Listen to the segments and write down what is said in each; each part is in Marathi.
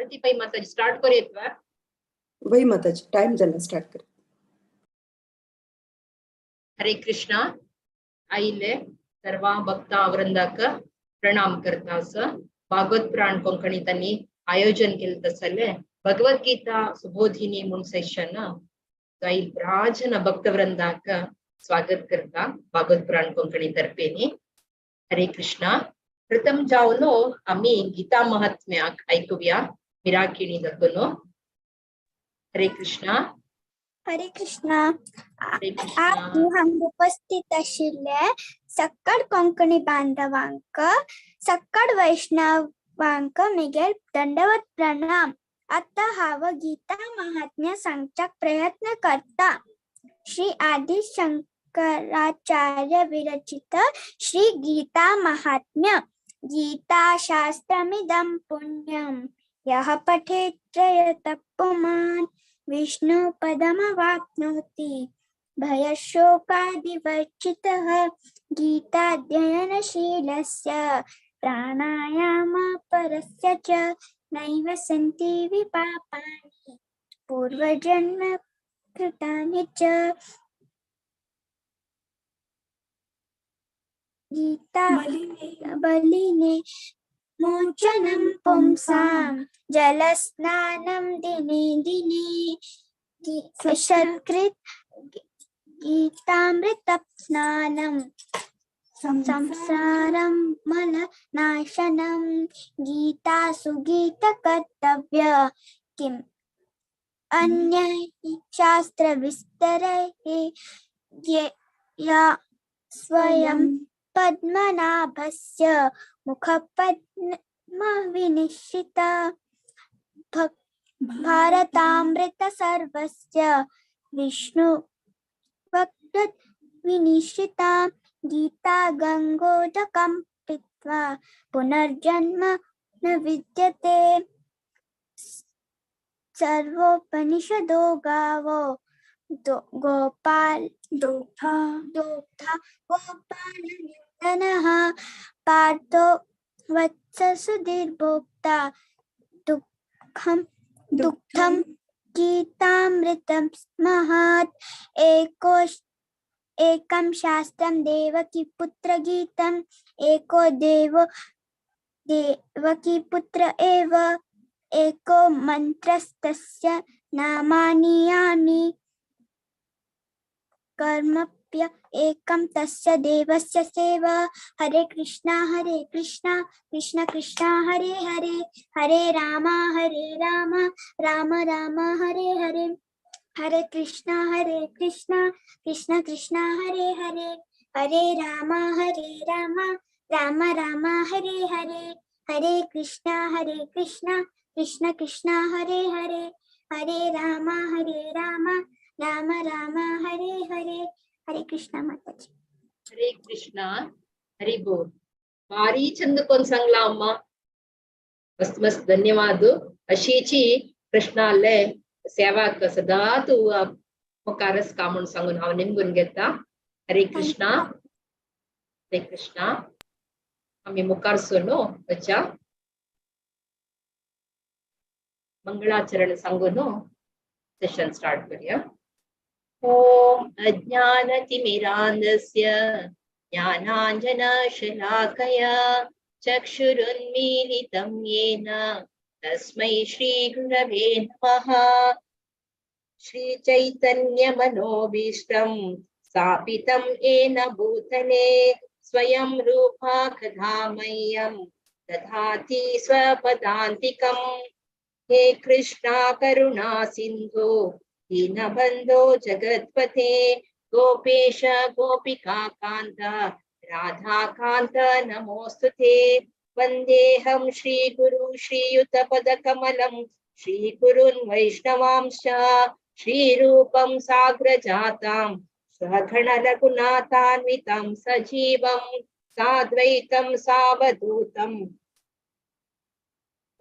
पार्वती पाई माताजी स्टार्ट करूयात वा? वही माताजी टाइम झाला स्टार्ट कर. हरे कृष्णा. आईले सर्व भक्ता वृंदाक प्रणाम करता असं भागवत पुराण कोंकणी त्यांनी आयोजन केलं तसले भगवद्गीता सुबोधिनी म्हणून सेशन आई राजन भक्तवृंदाक स्वागत करता भागवत पुराण कोंकणी तर्फेनी. हरे कृष्णा. प्रथम जावनो आम्ही गीता महात्म्य ऐकूया मिराकिणी दत्तनो. हरे कृष्णा. हरे कृष्णा. हरे कृष्णा. आज हम उपस्थित असलेल्या सक्कड कोंकणी बांधवांक सक्कड वैष्णवांक मिगेल दंडवत प्रणाम. आता हाव गीता महात्म्य सांगचा प्रयत्न करता. श्री आदि शंकराचार्य विरचित श्री गीता महात्म्य. गीता शास्त्रमिदं पुण्यं यः पठेत् प्रयतः पुमान् विष्णु पदमवाप्नोति भयशोकादिवर्जितः. गीताध्ययनशीलस्य प्राणायामपरस्य च नैव सन्ति विपापानि पूर्वजन्म कृतानि च. गीता बलिने मोचनं पुंसां जलस्नानं दिने दिने सत्कृत गीतामृत स्नानं संसारं मलनाशनं. गीता सुगीत कर्तव्य किम् अन्य शास्त्र विस्तरे या स्वयं पद्मनाभस्य मुखपद्म विनिश्चिता भारतामृत सर्वस्य विष्णु भक्त विनिश्चिता. गीता गंगोदकं पीत्वा पुनर्जन्म न विद्यते. सर्वोपनिषदो गावो गोपाल दोग्धा गोपालनन्दनः पार्थो वत्स सुधीर्भोक्ता दुग्धं गीतामृतं महत्. एकं शास्त्रं देवकी पुत्र गीतम् एको देवो देवकी पुत्र एव एको मन्त्रस्तस्य नामानि यानि कर्मप्य एकं तस्य देवस्य सेवा. हरे कृष्णा कृष्ण कृष्ण हरे हरे हरे राम राम राम हरे हरे. हरे कृष्णा कृष्ण कृष्ण हरे हरे हरे राम राम राम हरे हरे. हरे कृष्णा कृष्ण कृष्ण हरे हरे हरे राम राम राम हरे हरे. हरे कृष्णा माताजी. हरे कृष्णा. हरि बोल. भारी चंद कोण सांगला अम्मा. मस्त मस्त धन्यवाद. अशीची कृष्णाले सेवाक सदा तू मुखारस का म्हणून सांगून हांव निमगून घेता. हरे कृष्णा. हरे कृष्णा. आम्ही मुखारसून वचा मंगळाचरण सांगून सेशन स्टार्ट करूया. ओम अज्ञानतिमिरान्धस्य ज्ञानाञ्जनशलाकया चक्षुरुन्मीलितं येन तस्मै श्रीगुरवे नमः. श्रीचैतन्यमनोभीष्टं स्थापितं येन भूतले स्वयं रूपा कदा मह्यं ददाति स्वपदान्तिकम्. हे कृष्णा करुणा सिन्धु दीनबन्धो जगत्पते गोपेश गोपिका कान्त राधाकान्त नमोऽस्तुते. वन्देऽहं श्रीगुरु श्रीयुतपदकमलं श्रीगुरुन् वैष्णवांश्च श्रीरूपं साग्रजातां स्वगणरघुनाथान्वितं सजीवं साद्वैतं सावधूतं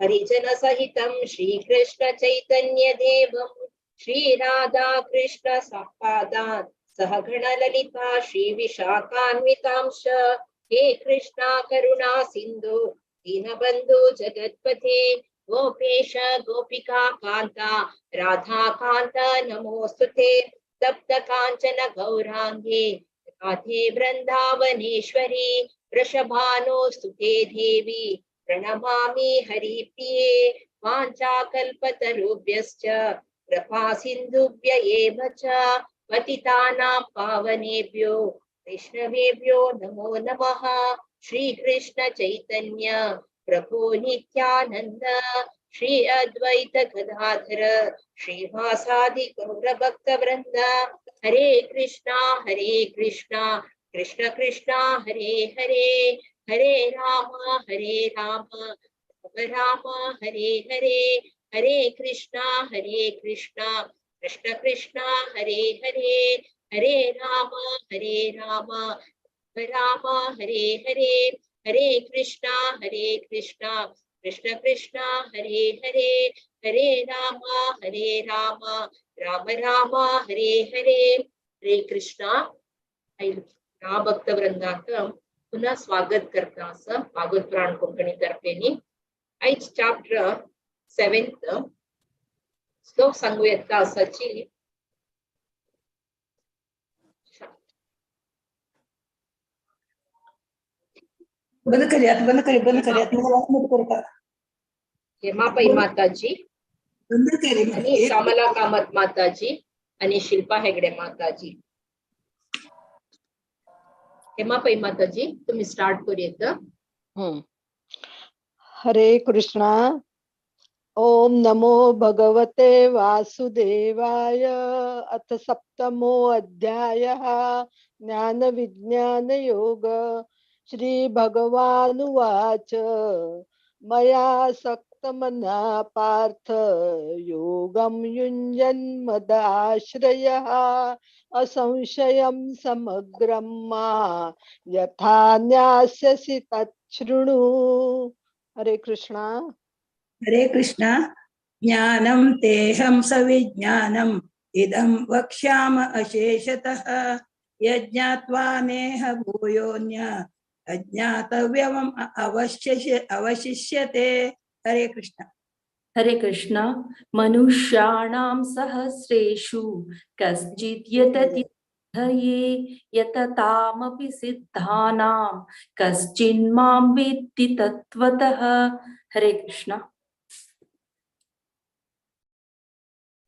हरिजन सहितं श्रीकृष्ण चैतन्य देवं श्रीराधा कृष्ण संपादान् सहगण ललिता श्रीविशाखान्वितांश्च. हे कृष्णा करुणा सिन्धु दीनबन्धु जगत्पते गोपेश गोपिका कांता राधा कांत नमोस्तुते तप्त कांचन गौरांगे राधे वृंदावनेश्वरी वृषभानुस्तुते देवी प्रणमामि हरिप्रिये वाञ्छाकल्पतरुभ्यश्च कृपा सिन्धुभ्य एव च पतितानां पावनेभ्यो वैष्णवेभ्यो नमो नमः। श्री कृष्ण चैतन्य प्रभु नित्यानंद श्री अद्वैत गदाधर श्रीवासादि गौर भक्त वृंद हरे कृष्णा कृष्ण कृष्णा हरे हरे हरे राम राम राम हरे हरे हरे कृष्णा कृष्ण कृष्णा हरे हरे हरे राम राम हरे हरे हरे कृष्णा कृष्ण कृष्णा हरे हरे हरे राम राम राम हरे हरे हरे कृष्णा। भक्त वृंदाचं पुन्हा स्वागत करता असं भागवत पुराण कोंकणी तर्फेनी आयज चॅप्टर 7th श्लोक सांगू येता असाची बंद करूयात मला वाटलं करता हेमाबाई माताजी बंद केले आणि श्यामला कामत माताजी आणि शिल्पा हेगडे माताजी. हेमाबाई माताजी तुम्ही स्टार्ट करूयात. हरे कृष्णा. ओम नमो भगवते वासुदेवाय. अथ सप्तमो अध्यायः ज्ञान विज्ञान योग. श्री भगवानुवाच मया सक्तमना पार्थ योगं युञ्जन् मदाश्रयः असंशयं समग्रं मा यथा न्यास्यसि तच्छृणु. हरे कृष्णा. हरे कृष्णा. ज्ञानं तेहं सविज्ञानम् इदं वक्ष्याम अशेषतः यज्ञात्वा नेह भूयोऽन्य अज्ञातव्यम् अवशिष्यते. हरे कृष्ण. हरे कृष्णा. मनुष्याणां सहस्रेषु कश्चित् यतति सिद्धये यततामपि सिद्धानां कश्चिन्मां वेत्ति तत्त्वतः. हरे कृष्णा.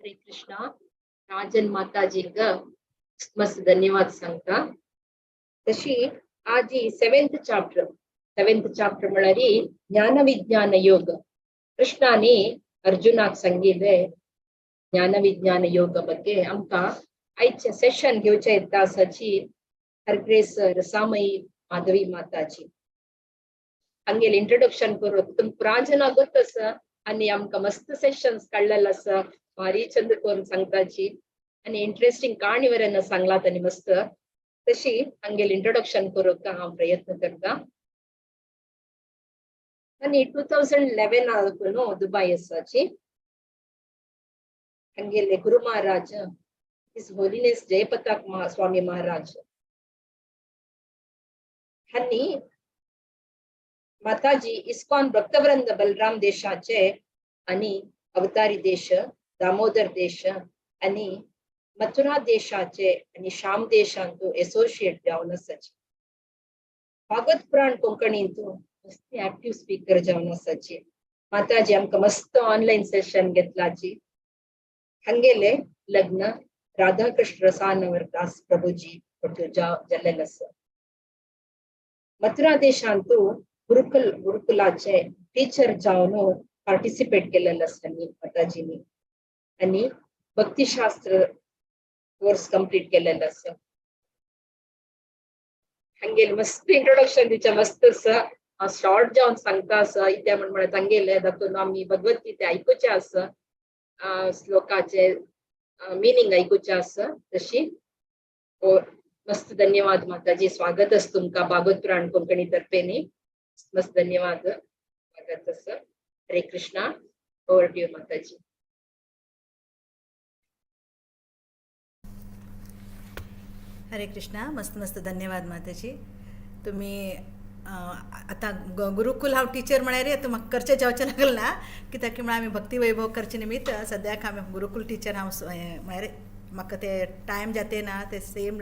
हरे कृष्णा. राजन माताजींग मस्त धन्यवाद सांगता. तशी आज 7th चॅप्टर म्हळ्यार ज्ञान विज्ञान योग. कृष्णाने अर्जुनाक सांगिल्ले ज्ञान विज्ञान योग ಬಗ್ಗೆ आमकां आयचे सेशन घेवचे येता आसाची हरग्रेस रसामयी माधवी माताजी हंगेल इंट्रोडक्शन करून तुमकां पुराण जनाक गोत आसा आनी आमकां मस्त सेशन्स काडलेले आसा. भारी चंद करून सांगताची आनी इंटरेस्टिंग काणी वरेन सांगला तांणी मस्त. तशी हंगेल इंट्रोडक्शन करूंक हांव प्रयत्न करता. आनी 2011 न्हू दुबय आसाची हंगेले गुरु महाराज हिज होलिनेस जयपताक स्वामी महाराज हांनी माताजी इस्कॉन भक्तवृंद बलराम देशाचे आणि अवतारी देश दामोदर देश आणि मथुरा देशाचे आणि श्याम देशांतू एसोसिएट जावन आसाची. भागवत पुराण कोंकणींतू मस्त ऍक्टिव्ह स्पीकर जावन आसाची. माताजी आमकां मस्त ऑनलाईन सेशन घेतलाची. हंगेले लग्न राधाकृष्ण रसानवर दास प्रभुजी जाल्लेलें आसा. मथुरा देशांतू गुरुकुलाचे टीचर जावन पार्टिसिपेट केलेले आसा माताजीनी आणि भक्तिशास्त्र कोर्स कंप्लीट केलेलो आसा. हंगेल मस्त इंट्रोडक्शन दिवचे मस्त आसा. हांव शॉर्ट जावन सांगता आसा इत्या म्हण तांगेले दातून आमी भगवद्गीते आयकुचे आसा. श्लोकाचे मिनिंग आयकुचे आसा. तशी मस्त धन्यवाद माताजी. स्वागत आसा तुमकां भागवत पुराण कोंकणी तर्फेनी. मस्त धन्यवाद. स्वागत आसा. हरे कृष्णा. ओवर टू यू माताजी. हरे कृष्णा. मस्त धन्यवाद माताजी. तुम्ही आतां गुरुकूल हांव टिचर म्हळ्यार आतां म्हाका करचें जावचें लागलें ना कित्याक की म्हळ्यार आमी भक्ती वैभव करचे निमित्त सद्याक हांव गुरुकूल टिचर हांव म्हळ्यार म्हाका ते टायम जाते ना ते सेम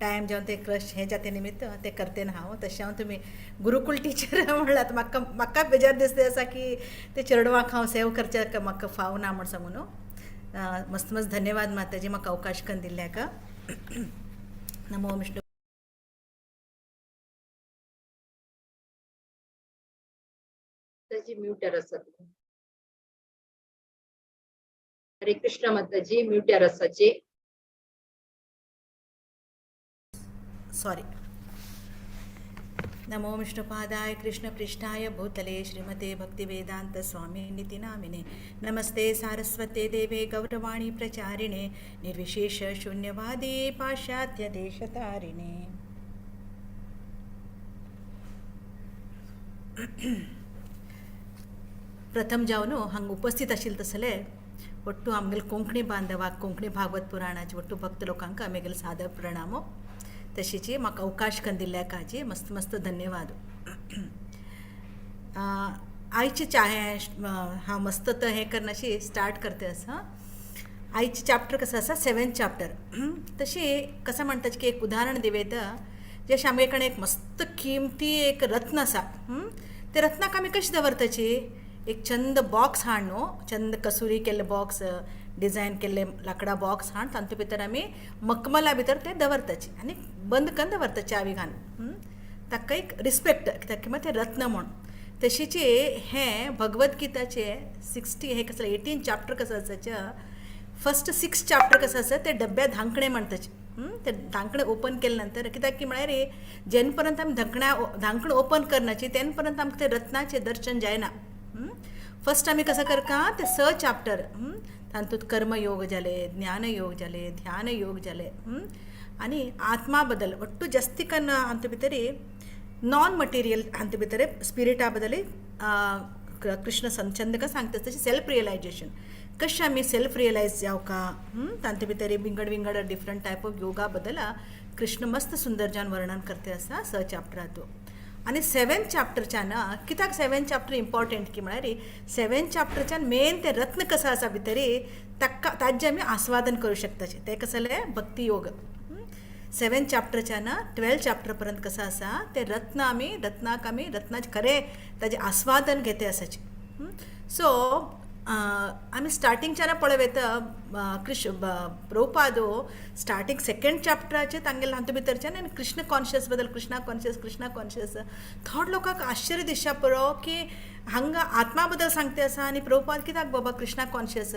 टायम जावन ते क्रश हे जाते निमित्त ते करते ना हांव तशें हांव तुमी गुरुकूल टिचर म्हणलात म्हाका बेजार दिसता आसा की ते चेडवांक हांव सेव करचें म्हाका फावना म्हण सांगून मस्त मस्त धन्यवाद माताजी म्हाका अवकाश करून दिल्ल्याक नमो विष्णू माताजी म्यूटर आसात. हरे कृष्ण माताजी म्यूटर आसाची. सॉरी. नमो विष्णुपादाय कृष्णपृष्ठाय भूतले श्रीमते भक्तिवेदांत स्वामी निति नामिने नमस्ते सारस्वते देवे गौरवाणी प्रचारिणे निर्विशेष शून्यवादी पाश्चात्य देशतारिणे. प्रथम जावन हांगा उपस्थित आशिल्ले तसले ಒಟ್ಟು आमगेले कोंकणी बांधवाक कोंकणी भागवत पुराणाचे ಒಟ್ಟು भक्त लोकांक आमगेले सादर प्रणामो तशीची म्हाका अवकाश करून दिल्ल्या काजी मस्त मस्त धन्यवाद. आयची हांव मस्त हें करनाशी स्टार्ट करते आसा. आयची चॅप्टर कसं आसा 7th चॅप्टर. तशी कसं म्हणटात की एक उदाहरण दिवेत जशें आमगे कडेन एक मस्त किमती एक रत्न आसा. ते रत्नाक आमी कशी दवरताची एक चंद बॉक्स हाड न्हू चंद कसुरी केल्ले बॉक्स डिझायन केल्ले लांकडा बॉक्स हाड तातूंत भितर आमी मखमला भितर ते दवरताची आनी बंद करून दवरता चावी घालून. ताका एक रिस्पेक्ट कित्याक की ते रत्न म्हूण. तशीची हें भगवत गीताचे 18 चॅप्टर कसो आसाच्या फर्स्ट 6 चॅप्टर कसो आसा ते डब्या धांकणे म्हणटाचे. ते धांकणे ओपन केले नंतर कित्याक की म्हळ्यार जेन पर्यंत आमी धांकणे ओपन करनाची तेन पर्यंत आमकां ते रत्नाचें दर्शन जायना. फर्स्ट आमी कसं करता ते 6 चॅप्टर तातूंत कर्मयोग जाले ज्ञानयोग जाले ध्यान योग जाले आनी आत्मा बद्दल ಒಟ್ಟು जास्ती कन्न अंत भितर नॉन मटेरियल अंत भितर स्पिरिटा बद्दल कृष्ण चंदका सांगता तशें सेल्फ रियलायजेशन कशें आमी सेल्फ रियलायज जावका तांचे भितर विंगड डिफरंट टायप ऑफ योगा बद्दल कृष्ण मस्त सुंदर जावन वर्णन करते आसा 6 चॅप्टरांतूं. आनी 7th चॅप्टरच्यान कित्याक 7th चॅप्टर इम्पॉर्टंट की म्हळ्यार 7th चॅप्टरच्यान मेन ते रत्न कसो आसा भितर ताजें आमी आस्वादन करूं शकताचे. ते कसं जालें भक्ती योग. 7th चॅप्टरच्यान 12th चॅप्टर पर्यंत कसं आसा ते रत्नाक आमी रत्नाचें खरें ताजें आस्वादन घेते आसाचे. सो आमी स्टार्टिंगच्यान पळयत प्रभुपादो स्टार्टिंग 2nd चॅप्टराचे तांगेले हातूंत भितरच्यान आनी कृष्ण कॉन्शियस बद्दल कृष्णा कॉन्शियस थोड लोकांक आश्चर्य दिसता पुरो की हांगा आत्मा बद्दल सांगते आसा आनी प्रभुपाद कित्याक बाबा कृष्णा कॉन्शियस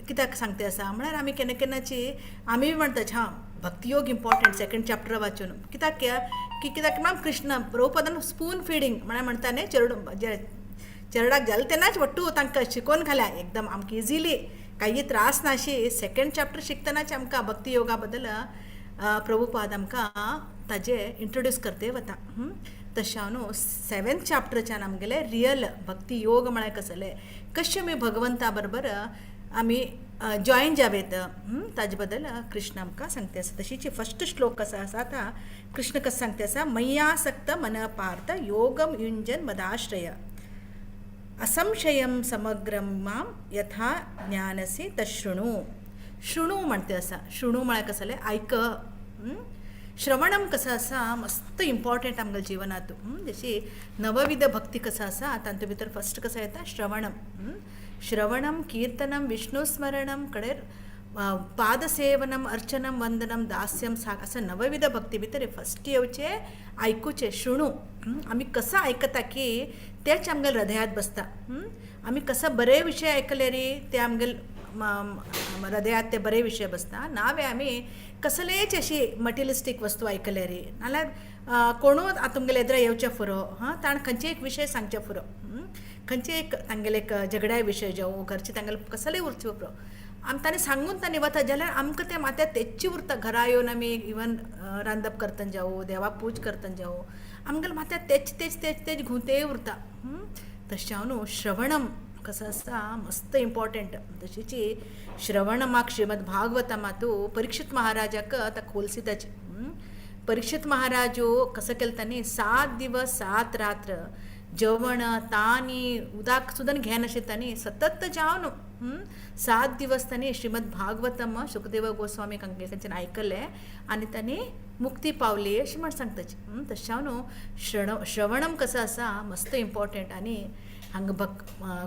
कित्याक सांगते आसा म्हळ्यार आमी केन्नाची आमी म्हणटात हां भक्तियोग इम्पॉर्टंट 2nd चॅप्टर वाचून कित्याक म्हळ्यार कृष्ण प्रभुपादान स्पून फिडींग म्हळ्यार म्हणटा न्ही चेरडाक जालें तेन्नाच वट्टू तांकां शिकोवन घाल्या एकदम आमकां इजिली काही त्रास नाशी. 2nd चॅप्टर शिकतनाच आमकां भक्ती योगा बद्दल प्रभुपाद आमकां ताजें इंट्रोड्यूस करते वता. तशें हांव न्हू 7th चॅप्टरच्यान आमगेले रियल भक्ती योग म्हळ्यार कसले कशें आमी भगवंता बरोबर आमी जॉयन जावेत ताजे बद्दल कृष्ण आमकां सांगते आसा. तशीच फर्स्ट श्लोक कसो आसा आतां कृष्ण कसो सांगते आसा मय्यासक्त मन पार्थ योगम युंजन मदाश्रय असंशयम समग्रम मां यथा ज्ञानसी तशृणु. शृणू म्हणते आसा. शृणू म्हळ्यार कसं जालें आयक. श्रवणम कसं आसा मस्त इम्पॉर्टंट आमगेल्या जिवनांत. जशी नवविध भक्ती कसं आसा तातूंत भितर फर्स्ट कसो येता श्रवणम कीर्तनम विष्णुस्मरणम कडेर पादसेवनम अर्चनम वंदनम दास्यम साग असं नवविध भक्ती भितर फर्स्ट येवचे आयकुचे शृणू. आमी कसं आयकता की तेच आमगेल्या हृदयात बसता. आमी कसं बरे विशय आयकले रे ते आमगेल्या हृदयात ते बरे विशय बसता. नावे आमी कसलेच अशी मटेरियलिस्टीक वस्तू आयकले रे नाल्यार कोणूच तुमगेले एद्र येवचे फुरो ताण खंयचे एक विशय सांगचे फुरो खंयचे एक तांगेले एक झगड्या विशय जावं घरचे तांगेले कसलेय उरचे फुरो आमी ताणें सांगून ताणें वता जाल्यार आमकां ते मात्या तेच्ची उरता. घरा येवन आमी इवन रांदप करतना जावं देवाक पूज करतना जावं आमगेले मात्या तेच घुंते उरता. तशें हांव न्हू श्रवणम कसं आसता मस्त इम्पॉर्टंट. तशीची श्रवणमाक श्रीमद भागवतमातू परीक्षित महाराजाक ताका खोलसी ताची परीक्षित महाराजो कसं केलं त्यांनी 7 दिवस 7 रात्र जेवण तानी उदाक सुद्धा घेन असे त्यांनी सतत जावन 7 दिवस त्यांनी श्रीमद भागवतम शुकदेव गोस्वामी कंकेकांचे ऐकले आणि त्यांनी मुक्ती पावली अशी म्हण सांगताची तशावन श्रवणम कसं असा मस्त इम्पॉर्टंट आणि हांग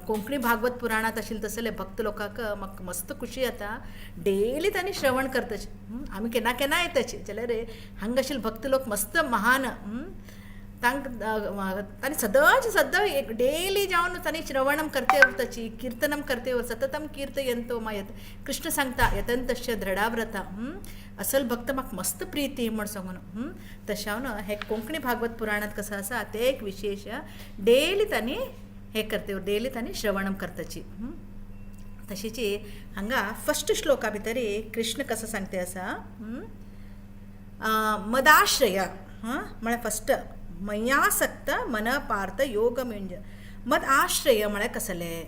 कोंकणी भागवत पुराणात असेल तसले भक्त लोकांक म्हाका मस्त खुशी येता डेली तांणी श्रवण करताचे आमी केन्ना केन्ना येताचे जाल्यार हांग आशिल्ले भक्त लोक मस्त महान तांणी सदां एक डेली जावन तांणी श्रवणम करते उरताची कीर्तनम करते सततम कीर्तयंतो मायत कृष्ण सांगता यतंतश्च दृढाव्रता असल भक्त म्हाका मस्त प्रीती म्हण सांगून तशावन हे कोंकणी भागवत पुराणात कसं आसा ते एक विशेष डेली तांणी हे करते डेली तांणी श्रवणम करताची तशीची हांगा फर्स्ट श्लोका भितर कृष्ण कसं सांगते आसा मदाश्रय म्हळ्यार फर्स्ट मयासक्त मन पार्थ योग म्हणजे मद आश्रय म्हळ्यार कसलें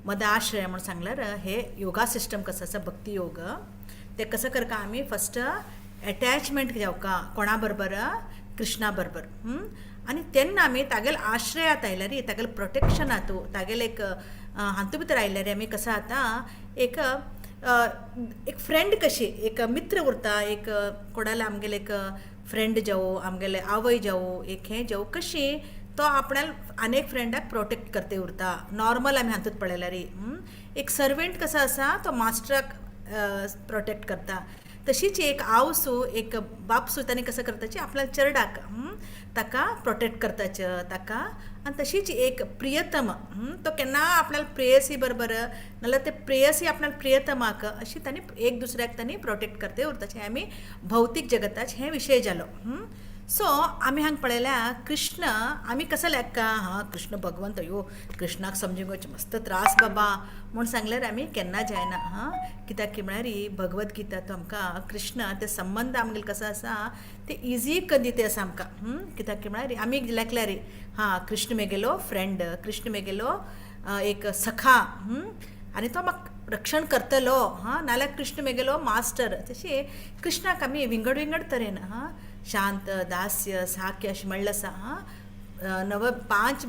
मद आश्रय म्हणून सांगल्यार हे योगा सिस्टम कसं आसा भक्ती योग ते कसं करता आमी फर्स्ट अटॅचमेंट जावका कोणा बरोबर कृष्णा बरोबर आणि तेन्ना आमी तागेले आश्रयात आयल्यार तागेले प्रोटेक्शनात तागेले एक हातूंत भितर आयल्यार आमी कसं जाता एक फ्रेंड कशी एक मित्र उरता एक कोणाला आमगेले एक फ्रेंड जावं आमगेले आवय जावं एक हें जावं कशी तो आपणाल अनेक फ्रेंडाक प्रोटेक्ट करते उरता नॉर्मल आमी हातूंत पळयल्यार एक सर्वेंट कसो आसा तो मास्टराक प्रोटेक्ट करता तशीच एक आवसू एक बापसू तांणी कसं करताची आपल्या चेडवाक ताका प्रोटेक्ट करताचे ताका आणि तशीच एक प्रियतम तो केन्ना आपल्याला प्रेयसी बरोबर नाल्यार ते प्रेयसी आपल्याला प्रियतमाक अशी तांणी एक दुसऱ्याक तांणी प्रोटेक्ट करते उरताचे आमी भौतीक जगताचे हे विशय जालो सो आमी हांगा पळयल्या कृष्ण आमी कसं लेखा कृष्ण भगवंत यो कृष्णाक समजूंक मस्त त्रास बाबा म्हूण सांगल्यार आमी केन्ना जायना कित्याक की म्हळ्यार भगवत गीता तो आमकां कृष्ण ते संबंध आमगेले कसो आसा ते इजी करून दिते आसा आमकां कित्याक की म्हळ्यार आमी लेखल्यार कृष्ण मेगेलो फ्रेंड कृष्ण मेगेलो एक सखा आनी तो म्हाका रक्षण करतलो नाल्यार कृष्ण मेगेलो मास्टर तशी कृष्णाक आमी विंगड विंगड तरेन शांत दास्य साख्य अशें म्हणलें आसा 5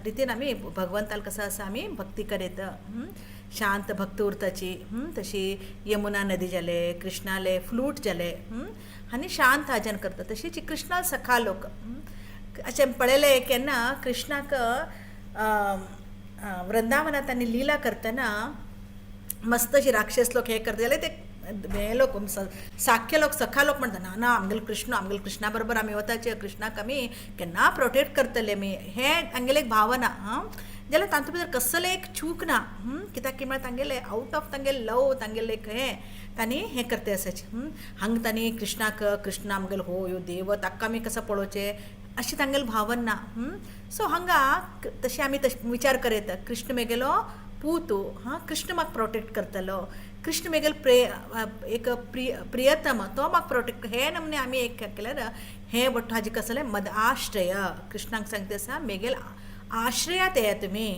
रितीन आमी भगवंताल कसो आसा आमी भक्ती करीत शांत भक्त उरताची तशी यमुना नदी जाले कृष्णाले फ्लूट जाले आनी शांत आजन करता तशीच कृष्णा सखा लोक अशें पळयलें केन्ना कृष्णाक वृंदावनात आनी लिला करतना मस्त अशी राक्षस लोक हे करता जाल्यार ते हे लोक साख्य लोक सखा लोक म्हणटा ना आमगेले कृष्णा बरोबर आमी वताचे कृष्णाक आमी केन्ना प्रोटेक्ट करतले आमी हे तांगेले एक भावना जाल्यार तातूंत भितर कसले एक चूक ना कित्याक की म्हळ्यार तांगेले आउट ऑफ तांगेले लव तांगेले एक हे तांणी हे करते आसाचे हांगा तांणी कृष्णाक कृष्ण आमगेलो हो यो देव ताका आमी कसो पळोवचे अशी तांगेली भावना ना सो हांगा तशी आमी विचार करयत कृष्ण मेगेलो पूत कृष्ण म्हाका प्रोटेक्ट करतलो कृष्ण मेगेल एक प्रियतम तो म्हाका प्रोटेक्ट हे नमने आमी एक केल्यार हे बट हाजे कसले मद आश्रय कृष्णाक सांगता आसा मेगेल आश्रयात येया तुमी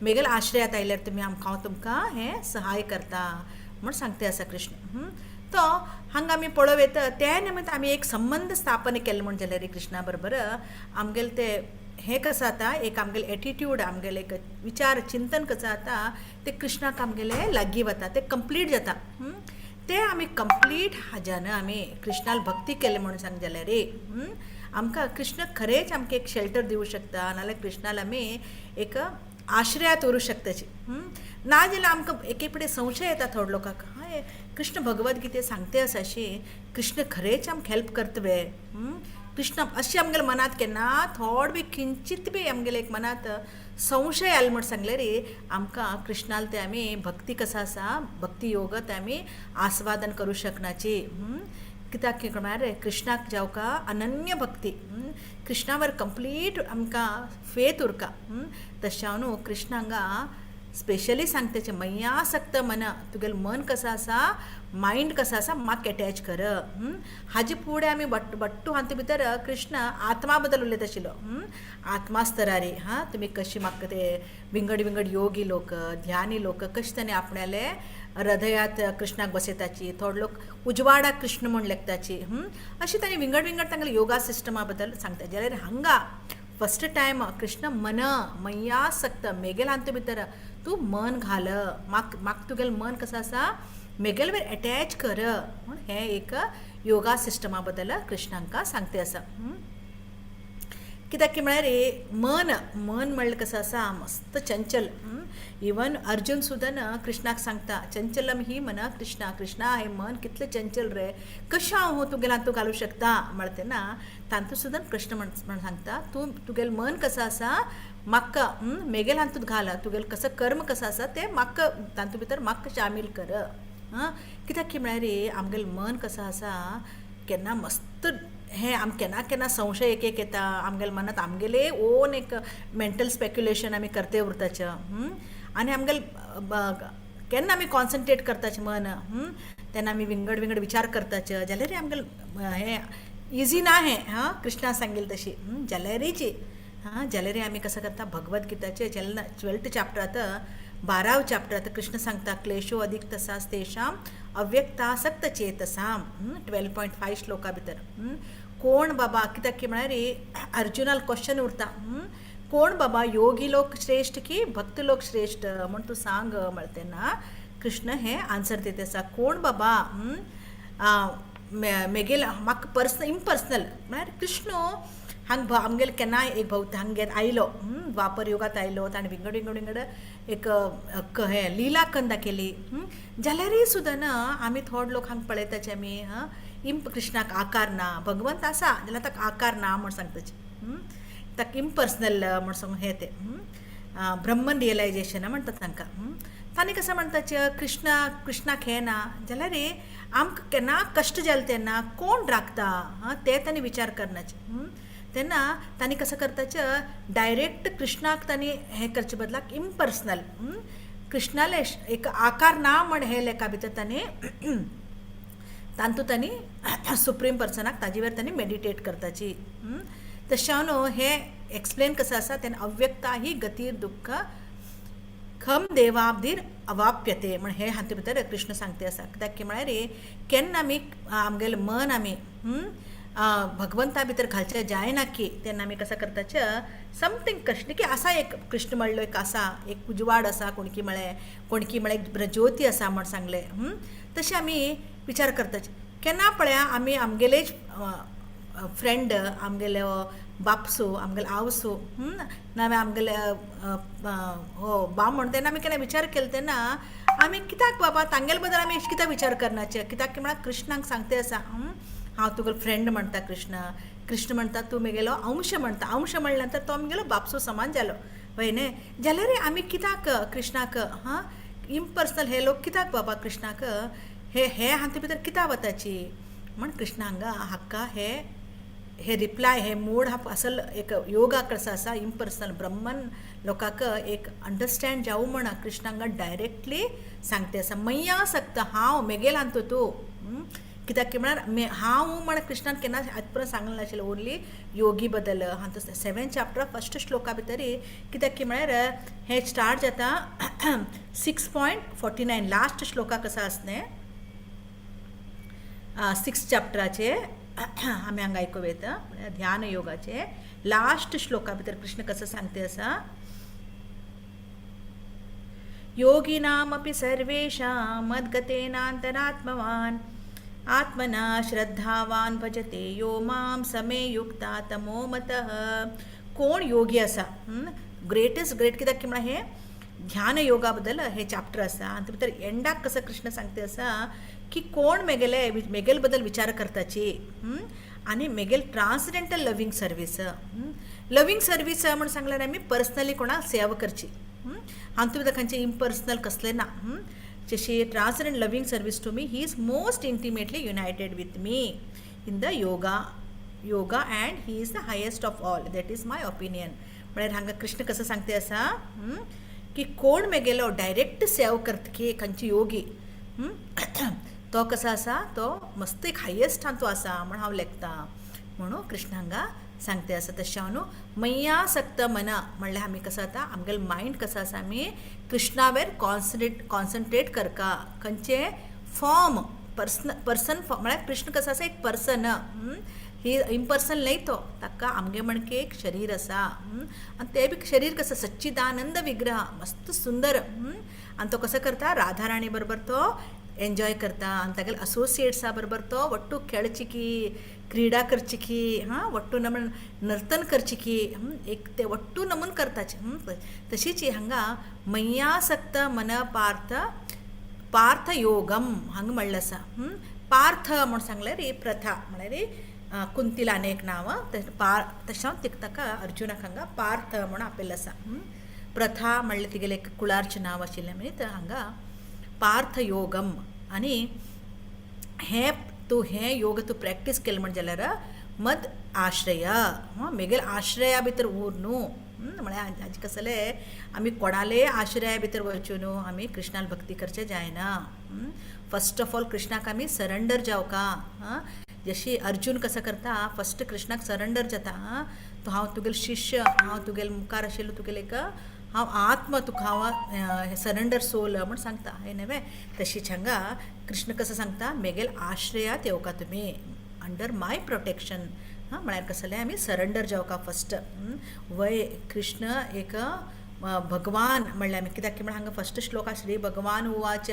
मेगेल आश्रयात आयल्यार तुमी हांव तुमकां हे सहाय करता म्हूण सांगता आसा कृष्ण तो हांगा आमी पळोव येता त्या निमित्त आमी एक संबंध स्थापन केले म्हण जाल्यार कृष्णा बरोबर आमगेले ते हे कसं जाता एक आमगेले एटिट्यूड आमगेले एक विचार चिंतन कसं जाता ते कृष्णाक आमगेले लागीं वता ते कंप्लीट जाता ते आमी कंप्लीट हाज्यान आमी कृष्णाल भक्ती केले म्हणून सांग जाल्यार आमकां कृष्ण खरेंच आमकां एक शेल्टर दिवूं शकता नाल्यार कृष्णाल आमी एक आश्रयात उरूं शकताची ना जाल्यार आमकां एके फुडें संशय येता थोड लोकांक कृष्ण भगवत गीते सांगते आसा अशी कृष्ण खरेंच आमकां हेल्प करतवे कृष्ण अशी आमगेल्या मनात केन्ना थोड बी किंचित बी आमगेले एक मनात संशय आयलो म्हण सांगल्यार आमकां कृष्णाल ते आमी भक्ती कसो आसा भक्ती योग ते आमी आस्वादन करूं शकनाची कित्याक म्हळ्यार कृष्णाक जावका अनन्य भक्ती कृष्णा वर कंप्लीट आमकां फेथ उरका तशें हांव न्हू कृष्ण हांगा स्पेशली सांगताचे मय्यासक्त मन तुगेलें मन कसं आसा मायंड कसं आसा म्हाका अटॅच कर हाजे फुडें आमी बट्टू हांचे भितर कृष्ण आत्मा बद्दल उलयत आशिल्लो आत्मा स्तरारी तुमी कशी म्हाका ते विंगड योगी लोक ध्यानी लोक कशे ताणें आपणाले हृदयात कृष्णाक बसयताची थोडे लोक उजवाडाक कृष्ण म्हूण लेखताची अशी ताणें विंगड तांगेले योगा सिस्टमा बद्दल सांगता जाल्यार हांगा फर्स्ट टायम कृष्ण मन मय्यासक्त मेगेल हांचे भितर तूं मन घाल म्हाका तुगेलें मन कसं आसा मेगेल वेर अटॅच कर म्हूण हें एक योगा सिस्टमा बद्दल कृष्ण हांकां सांगता आसा कित्याक की म्हळ्यार मन म्हणल्यार कसं आसा मस्त चंचल इवन अर्जुन सुद्दां कृष्णाक सांगता चंचलम ही मन कृष्णा हें मन कितलें चंचल रे कशें हांव तुगेलें हातूंत घालूं शकता म्हळ्यार तेन्ना तांतूं सुद्दां कृष्ण म्हण सांगता तूं तुगेलें मन कसं आसा म्हाका मेगेल हातूंत घाल तुगेलें कसं कर्म कसं आसा तें म्हाका तांतूं भितर म्हाका शामील कर कित्याक की म्हळ्यार आमगेलें मन कसं आसा केन्ना मस्त हें केन्ना संशय एक येता आमगेल्या मनांत आमगेले ओन एक मेंटल स्पेक्युलेशन आमी करते उरताचे आनी आमगेल केन्ना आमी कॉन्सन्ट्रेट करताचें मन तेन्ना आमी विंगड विचार करताचे जाल्यार आमगेलें हें इजी ना हें कृष्णा सांगेल तशी जाल्यारीची जाल्यार आमी कसं करता भगवत गीताचे 12th चॅप्टरांत 12व चॅप्टरांत कृष्ण सांगता क्लेशो अधिक तसाच तेषां अव्यक्तासक्त चेतसाम 12.5 श्लोका भितर कोण बाबा कित्याक की म्हळ्यार अर्जुनाल क्वेश्चन उरता कोण बाबा योगी लोक श्रेष्ठ की भक्त लोक श्रेष्ठ म्हण तूं सांग म्हळ्यार तेन्ना कृष्ण हें आन्सर दिता आसा कोण बाबा मेगेल म्हाका इम्पर्सनल म्हळ्यार कृष्ण आमगेले केन्ना एक भोवता हांगेर आयलो द्वापर युगात आयलो ताणें विंगड एक हें लिला करून दाखयली जाल्यारय सुद्दां आमी थोडे लोक हांगा पळयताचे आमी कृष्णाक आकार ना भगवंत आसा जाल्यार ताका आकार ना म्हूण सांगताचे ताका इम्पर्सनल म्हूण सांगून हें तें ब्रह्मन रियलायजेशन म्हणटात तांकां ताणें कशें म्हणटाचे कृष्णाक हें ना जाल्यार आमकां केन्ना कश्ट जालें तेन्ना कोण राखता तें ताणें विचार करनाचे तेन्ना तांणी कसं करताचें डायरेक्ट कृष्णाक तांणी हें करचे बदलाक इम्पर्सनल कृष्णाले एक आकार ना म्हण हे लेखा भितर तांणी तांतूं तांणी सुप्रीम पर्सनाक ताजे वेर तांणी मेडिटेट करताची तशें हांव हें एक्सप्लेन कसं आसा तेन्ना अव्यक्ता ही गतीर दुःख खम देवाब्दीर अवाप्यते म्हण हे हातूंत भितर कृष्ण सांगता आसा कित्याक की म्हळ्यार केन्ना आमी आमगेलें मन आमी भगवंता भितर घालचें जायना की तेन्ना आमी कशें करताचे समथींग कृष्ण की आसा एक कृष्ण म्हणलो एक आसा एक उजवाड आसा कोणकी म्हळ्यार ज्योती आसा म्हण सांगलें तशें आमी विचार करताचे केन्ना पळया आमी आमगेलेच फ्रेंड आमगेलो बापसू आमगेलो आवसू ना आमगेले बामण तेन्ना आमी केन्ना विचार केलो तेन्ना आमी कित्याक बाबा तांगेले बद्दल आमी कित्याक विचार करनाचे कित्याक म्हळ्यार कृष्णाक सांगता आसा हांव तुगेलो फ्रेंड म्हणटा कृष्ण म्हणटा तूं म्हगेलो अंश म्हणटा अंश म्हणल्या नंतर तो आमगेलो बापसू समान जालो पळय न्ही जाल्यार आमी कित्याक कृष्णाक इम्पर्सनल हे लोक कित्याक बाबा कृष्णाक हे हाते भितर कित्याक वताची म्हण कृष्ण हाका हे रिप्लाय हे मूड असल एक योगा कसो आसा इम्पर्सनल ब्रह्मन लोकांक एक अंडरस्टँड जावं म्हण कृष्ण हांगा डायरेक्टली सांगता आसा मय्यासक्त हांव मेगेल हांतू तूं कित्याक की म्हळ्यार हांव म्हण कृष्णान केन्ना आयज पर्यंत सांगलें नाशिल्लें ओन्ली योगी बद्दल हांव 7th चॅप्टर 1st श्लोका भितर कित्याक की म्हळ्यार हें स्टार्ट जाता 6.49 लास्ट श्लोका कसो आसलें 6th चॅप्टराचे आमी हांगा आयकूं येता ध्यान योगाचे लास्ट श्लोका भितर कृष्ण कसो सांगता आसा योगिनामपि सर्वेषां मद्गतेनान्तरात्मवान् आत्मना श्रद्धावान भजते यो माम समे युक्ता तमो मतः कोण योगी आसा ग्रेटेस्ट ग्रेट कित्याक की म्हळ्यार हे ध्यान योगा बद्दल हे चॅप्टर आसा आनी भितर एंडाक कसो कृष्ण सांगता आसा की कोण मेगेल बद्दल विचार करताची आनी मेगेल ट्रान्सडेंटल लविंग सर्वीस म्हण सांगल्यार आमी पर्सनली कोणाक सेवा करची हातूंत भितर खंयचें इम्पर्सनल कसलें ना जशी transcendent loving service to me he is most intimately united with me in the yoga and he is the highest of all that is my opinion म्हळ्यार हांगा कृष्ण कसं सांगता आसा की कोण मेगेलो डायरेक्ट सेव करता की खंयची योगी तो कसो आसा तो मस्त एक हायेस्ट तो आसा म्हण हांव लेखता म्हणून कृष्ण हांगा सांगते आसा तशें हांव न्हू मैया सक्त मना म्हणल्यार आमी कसो जाता आमगेलो मायंड कसो आसा आमी कृष्णावेर कॉन्सन्ट्रेट करका खंयचे फॉर्म पर्सन फॉर्म म्हळ्यार कृष्ण कसो आसा एक पर्सन ही इम्पर्सन न्हय तो ताका आमगे म्हणके एक शरीर आसा आनी तें बी शरीर कसं सच्चिदानंद विग्रह मस्त सुंदर आनी तो कसो करता राधा राणी बरोबर तो एन्जॉय करता आनी तागेले असोसिएट्सा बरोबर तो वट्टू खेळची की क्रीडा करची की वट्टू नमन नर्तन करची की एक ते वट्टू नमून करताचे तशीच हांगा मय्यासक्त मन पार्थ योगम हांगा म्हणलें आसा पार्थ म्हूण सांगल्यार ही प्रथा म्हळ्यार कुंतीला अनेक नांव तशें ताका अर्जुनाक हांगा पार्थ म्हूण आपयल्लें आसा प्रथा म्हणल्यार तिगेलें एक कुळारचें नांव आशिल्लें न्ही हांगा पार्थ योगम आनी हे योग तूं प्रॅक्टीस केलें म्हणजे जाल्यार मद आश्रय मेगेल आश्रया भितर उर न्हू म्हळ्यार हाजें कसलें आमी कोणाले आश्रया भितर वचूं न्हू आमी कृष्णाल भक्ती करचें जायना फस्ट ऑफ ऑल कृष्णाक आमी सरेंडर जावका जशी अर्जुन कसो करता फस्ट कृष्णाक सरेंडर जाता तो हांव तुगेलो शिश्य हांव तुगेले मुखार आशिल्लो तुगेले एक हांव आत्म तुका हांव सरेंडर सोल म्हूण सांगता हे न्हय तशीच हांगा कृष्ण कसो सांगता मेगेल आश्रयात येवका तुमी अंडर माय प्रोटेक्शन म्हळ्यार कसलें आमी सरेंडर जावका फस्ट वय कृष्ण एक भगवान म्हणल्यार आमी कित्याक की म्हळ्यार हांगा फस्ट श्लोक श्री भगवान उवाच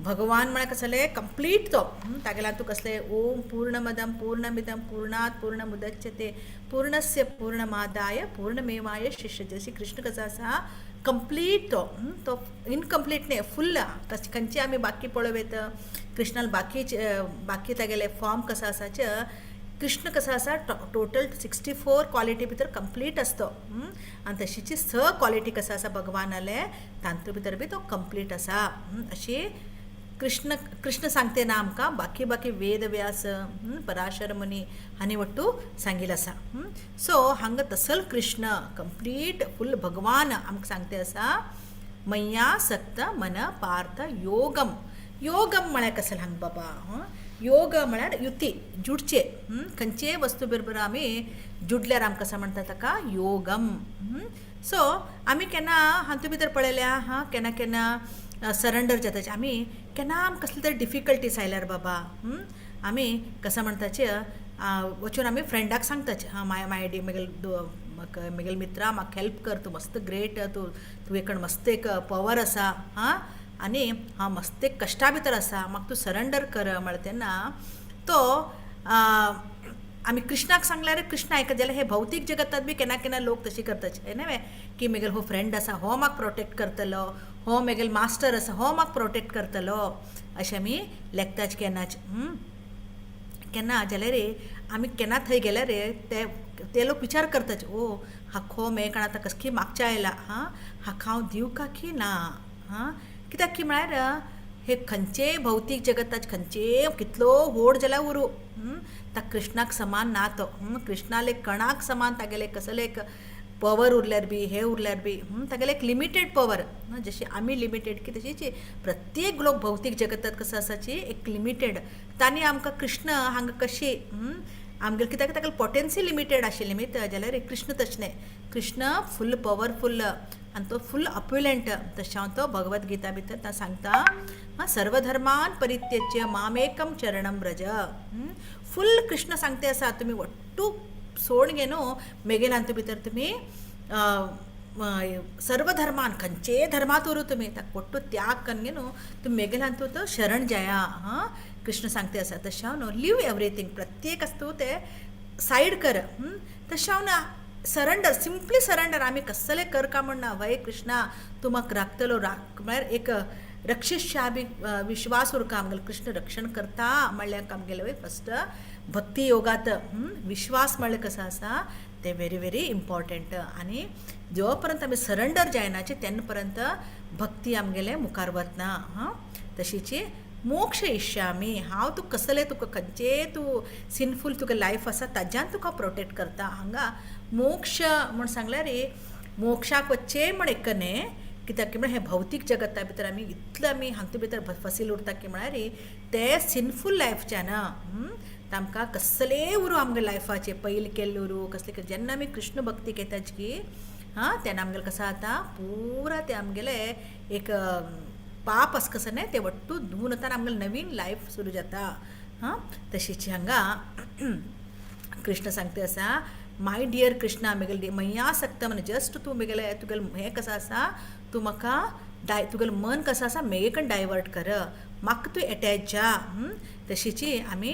भगवान म्हळ्यार कसलें कंप्लीट तो तागेल्यान तूं कसलें ओम पूर्णमदम पूर्णमिदम पूर्णात पूर्णमुदच्यते पूर्णस्य पूर्णमादाय पूर्णमेवाय शिष्यते अशी कृष्ण कसो आसा कंप्लीट तो इनकम्प्लीट न्ही फुल्ल खंयचे आमी बाकी पळोवेत कृष्णाल बाकी तागेले फॉर्म कसो आसाचे कृष्ण कसो आसा टोटल 64 क्वालिटी भितर कंप्लीट आसतो आनी तशीची 6 क्वालिटी कसो आसा भगवानाले तांतू भितर बी तो कंप्लीट आसा अशी कृष्ण सांगते ना आमकां बाकी वेद व्यास पराशर मुनी हांणी वट्टू सांगिल्लें आसा सो हांगा तसल कृष्ण कंप्लीट फुल भगवान आमकां सांगते आसा मय्या सक्त मन पार्थ योगम म्हळ्यार कसलें हांगा बाबा योग म्हळ्यार युती जुडचे खंयचे वस्तू बरोबर आमी जुडल्यार आमकां कसा म्हणटा ताका योगम सो आमी केन्ना हातूंत भितर पळयल्या केन्ना सरेंडर जाताचे आमी केन्ना आमकां कसली तरी डिफिकल्टीज आयल्यार बाबा आमी कसा म्हणटाचे वचून आमी फ्रेंडाक सांगताचे माय मेगेल मित्रा म्हाका हेल्प कर तूं मस्त ग्रेट तुवें कडेन मस्त एक पॉवर आसा आनी हांव मस्त एक कश्टा भितर आसा म्हाका तूं सरेंडर कर म्हळ्यार तेन्ना तो आमी कृष्णाक सांगल्यार कृष्ण आयकत जाल्यार हे भौतीक जगतात बी केन्ना लोक तशी करताचे न्हय की मेगेल हो फ्रेंड आसा हो म्हाका प्रोटेक्ट करतलो हो मेगेल मास्टर आसा हो म्हाका प्रोटेक्ट करतलो अशें आमी लेखताचे केन्ना जाल्यार आमी केन्ना थंय गेल्यार ते लोक विचार करताचे ओ हाका हो मेळकणा आतां कसकी मागच्या आयला हाका हांव दिवं का की ना कित्याक की म्हळ्यार हे खंयचे भौतीक जगताचे खंयचे कितलो व्हड जाल्यार उरू ताका कृष्णाक समान ना तो कृष्णाले कणाक समान तागेले कसले एक पॉवर उरल्यार बी हे उरल्यार बी तागेले एक लिमिटेड पॉवर जशी आमी लिमिटेड की तशीच प्रत्येक लोक भौतीक जगतात कसो आसाची एक लिमिटेड तांणी आमकां कृष्ण हांगा कशी आमगेले कित्याक तागेले पोटेन्सी लिमिटेड आशिल्ली न्ही जाल्यार कृष्ण तशें न्हय कृष्ण फुल पॉवरफुल आनी तो फुल अप्युलंट तशें हांव तो भगवत गीता भितर सांगता सर्वधर्मान परित्यज्य मामेकम चरणम व्रज फुल कृष्ण सांगते आसा तुमी वट्टू सोड घे न्हू मेगेल हातूंत भितर तुमी सर्वधर्मान खंयचे धर्मात उरू तुमी ताका वट्टू त्याग करून घे न्हू तुमी मेगेल हातूंत शरण जाया कृष्ण सांगते आसा तशें हांव न्हू लीव एवरीथींग प्रत्येक आसता ते सायड कर तशें हांव ना सरेंडर सिंपली सरेंडर आमी कसले करका म्हणना वय कृष्णा तूं म्हाका राखतलो म्हळ्यार एक रक्षिशा बी विश्वास उरका आमगेलो कृष्ण रक्षण करता म्हणल्यार आमगेले वय फस्ट भक्ती योगात विश्वास म्हणल्यार कसो आसा ते व्हेरी व्हेरी इम्पॉर्टंट आनी जो पर्यंत आमी सरेंडर जायनाचे तेन्ना पर्यंत भक्ती आमगेले मुखार वतना तशीची मोक्ष इश्यामी हांव तूं कसलें तुका खंयचे तूं सिनफूल तुका लायफ आसा ताज्यान तुका प्रोटेक्ट करता हांगा मोक्ष म्हूण सांगल्यार मोक्षाक वच्चे म्हण एक न्हय कित्याक की म्हळ्यार हें भौतीक जगता भितर आमी इतलो आमी हातूंत भितर फसील उरता की म्हळ्यार ते सिनफूल लायफच्यान आमकां कसलेय उरू आमगे लायफाचे पयलीं केल्ले उरू कसले जेन्ना आमी कृष्ण भक्ती घेताच की तेन्ना आमगेलें कसो जाता पुरा ते आमगेले एक पाप आसा कसो न्हय ते वट्टू धुवन वता आनी आमगेलें नवीन लायफ सुरू जाता तशीच हांगा कृष्ण सांगता आसा माय डियर कृष्णा म्हगेले मैया सकता म्हणजे जस्ट तूं म्हगेलें तुगेलें हें कसो आसा तूं म्हाका तुगेलें मन कसो आसा म्हगे कडेन डायवर्ट कर म्हाका तूं एटॅच जा तशीची आमी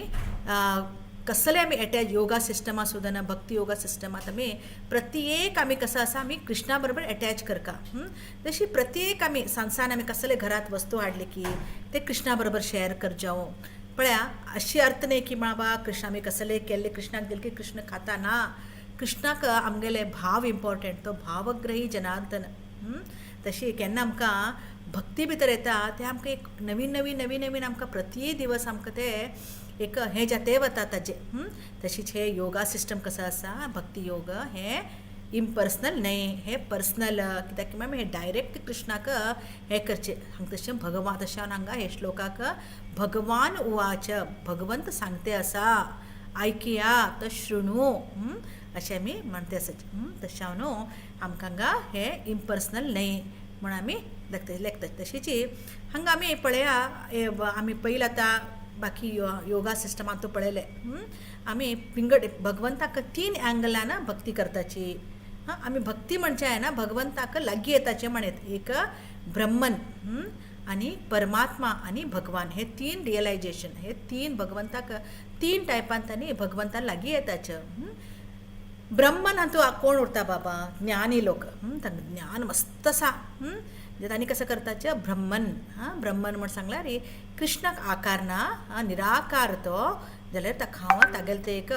कसले आमी एटॅच योगा सिस्टमा सुद्दां भक्ती योगा सिस्टमात आमी प्रत्येक आमी कसो आसा आमी कृष्णा बरोबर एटॅच करता तशी प्रत्येक आमी सांसान आमी कसले घरात वस्तू हाडले की ते कृष्णा बरोबर शेअर कर जावं पळया अशी अर्थ न्ही की बाबा कृष्ण आमी कसले केल्ले कृष्णाक दिले की कृष्ण खाता ना कृष्णाक आमगेले भाव इम्पॉर्टंट तो भावग्रही जनार्दन तशी केन्ना आमकां भक्ती भितर येता ते आमकां एक नवीन नवीन नवीन नवीन आमकां प्रत्येक दिवस आमकां ते एक हें जाते वता ताजे तशीच हे योगा सिस्टम कसो आसा भक्ती योग हे इम्पर्सनल न्हय हे पर्सनल कित्याक की आमी हे डायरेक्ट कृष्णाक हे करचे हांगा तशें भगवान तशें हांगा हे श्लोकाक भगवान उवाच भगवंत सांगते आसा आयकिया तो शृणू अशें आमी म्हणटे आसाचे तशें हांव न्हू आमकां हांगा हे इम्पर्सनल न्हय म्हण आमी लेखतात तशीची हांगा आमी पळया आमी पयलीं आतां बाकी योगा सिस्टमांत तूं पळयलें आमी पिंगड भगवंताक 3 एंगलान भक्ती करताची आमी भक्ती म्हणचे आहे ना भगवंताक लागीं येताचें म्हणत एक ब्रह्मन आनी परमात्मा आनी भगवान हे 3 रियलायजेशन हे 3 भगवंताक 3 टायपांत आनी भगवंता लागीं येताचे ब्रह्मन हातूं कोण उरता बाबा ज्ञानी लोक तांकां ज्ञान मस्त आसा तांणी कसं करताचे ब्रह्मन ब्रह्मन म्हण सांगल्यार कृष्णाक आकार ना निराकार तो जाल्यार तागेले ते एक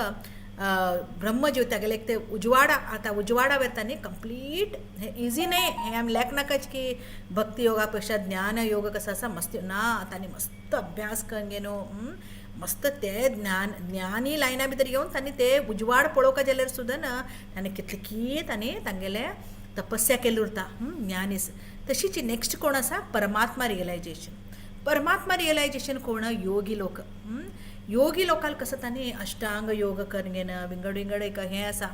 ब्रह्मजीव तागेले एक ते उजवाडा आतां उजवाडा वेता न्ही कंप्लीट हे इजी न्हय हे आमी लेखनाकच की भक्ती योगा पेक्षा ज्ञान योग कसो आसा मस्त ना तांणी मस्त अभ्यास करून गे न्हू मस्त ते ज्ञानी लायना भितर येवन तांणी ते उजवाड पळोवपाक गेल्यार सुद्दां तांणी कितले तांणी तांगेले तपस्या केली उरता ज्ञानीस तशीच नेक्स्ट कोण आसा परमात्मा रियलायजेशन कोण योगी लोक योगी लोकांक कसं तांणी अष्टांग योग करून घेणं विंगड एक हें आसा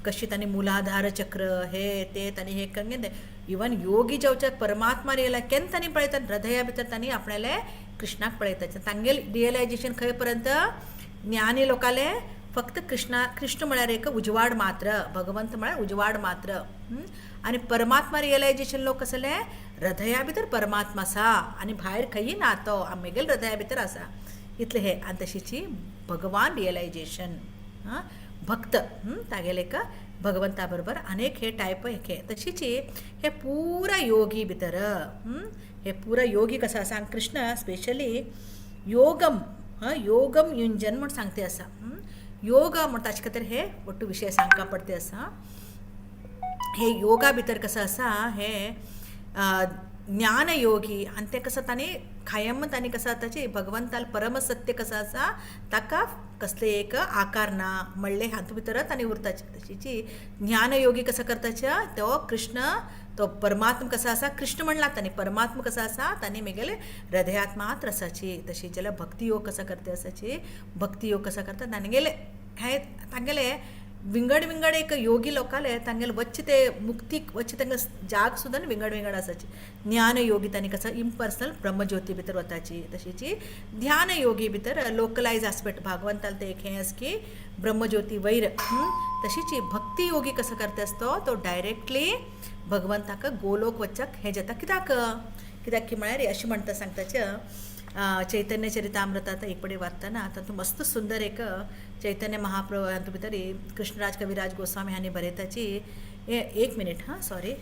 कशी तांणी मुलाधार चक्र हे ते तांणी हे करून घेतले इवन योगी जेवच्याक परमात्मा रियलायज केन्ना तांणी पळयतात हृदया भितर तांणी आपणाले कृष्णाक पळयतात तांगेले रियलायजेशन खंय पर्यंत ज्ञानी लोकांले फक्त कृष्ण म्हळ्यार एक उजवाड मात्र भगवंत म्हळ्यार उजवाड मात्र आनी परमात्मा रियलायजेशन लोक कसले हृदया भितर परमात्मा आसा आनी भायर खंय ना तो आमगेले हृदया भितर आसा इतले हे आनी तशीची भगवान रियलायजेशन भक्त तागेले एक भगवंता बरोबर अनेक हे टायप हे तशीची हे पुरा योगी भितर हे पुरा योगी कसो आसा कृष्ण स्पेशली योगम युंजन म्हण सांगते आसा योग म्हण ताचे खातीर हे ಒಟ್ಟು विशय सांगपा पडते आसा हे योगा भितर कसो आसा हे ज्ञान योगी आनी ते कसो तांणी कायम तांणी कसो ताची भगवंताल परम सत्य कसो आसा ताका कसले एक आकार ना म्हणले हातूंत भितर तांणी उरताचे तशीची ज्ञान योगी कसो करताचे तो कृष्ण तो परमात्मा कसो आसा कृष्ण म्हणला तांणी परमात्मा कसो आसा तांणी म्हगेले हृदयांत मात्र आसाची तशी जाल्यार भक्ती योग कसो करता आसाची भक्ती योग कसो करता तांगेले हे तांगेले विंगड एक योगी लोकाले तांगेले वच्चे ते मुक्तीक वच्चे तांकां जाग सुद्दां विंगड आसाची ज्ञान योगी तांणी कसो इम्पर्सनल ब्रह्मज्योती भितर वताची तशीची ध्यान योगी भितर लोकलायज आस्पेक्ट भागवंताल ते एक हें आसा की ब्रह्मज्योती वैर तशीची भक्ती योगी कसो करता आसतो तो डायरेक्टली भगवंताक गोलोक वचक हें जाता कित्याक की म्हळ्यार अशें म्हणटा सांगताचे चैतन्य चरितामृतात एक पडे वाचतना तातूंत मस्त सुंदर एक चैतन्य महाप्रभू हातूंत भितर कृष्णराज कविराज गोस्वामी हांणी बरयताची एक मिनीट सॉरी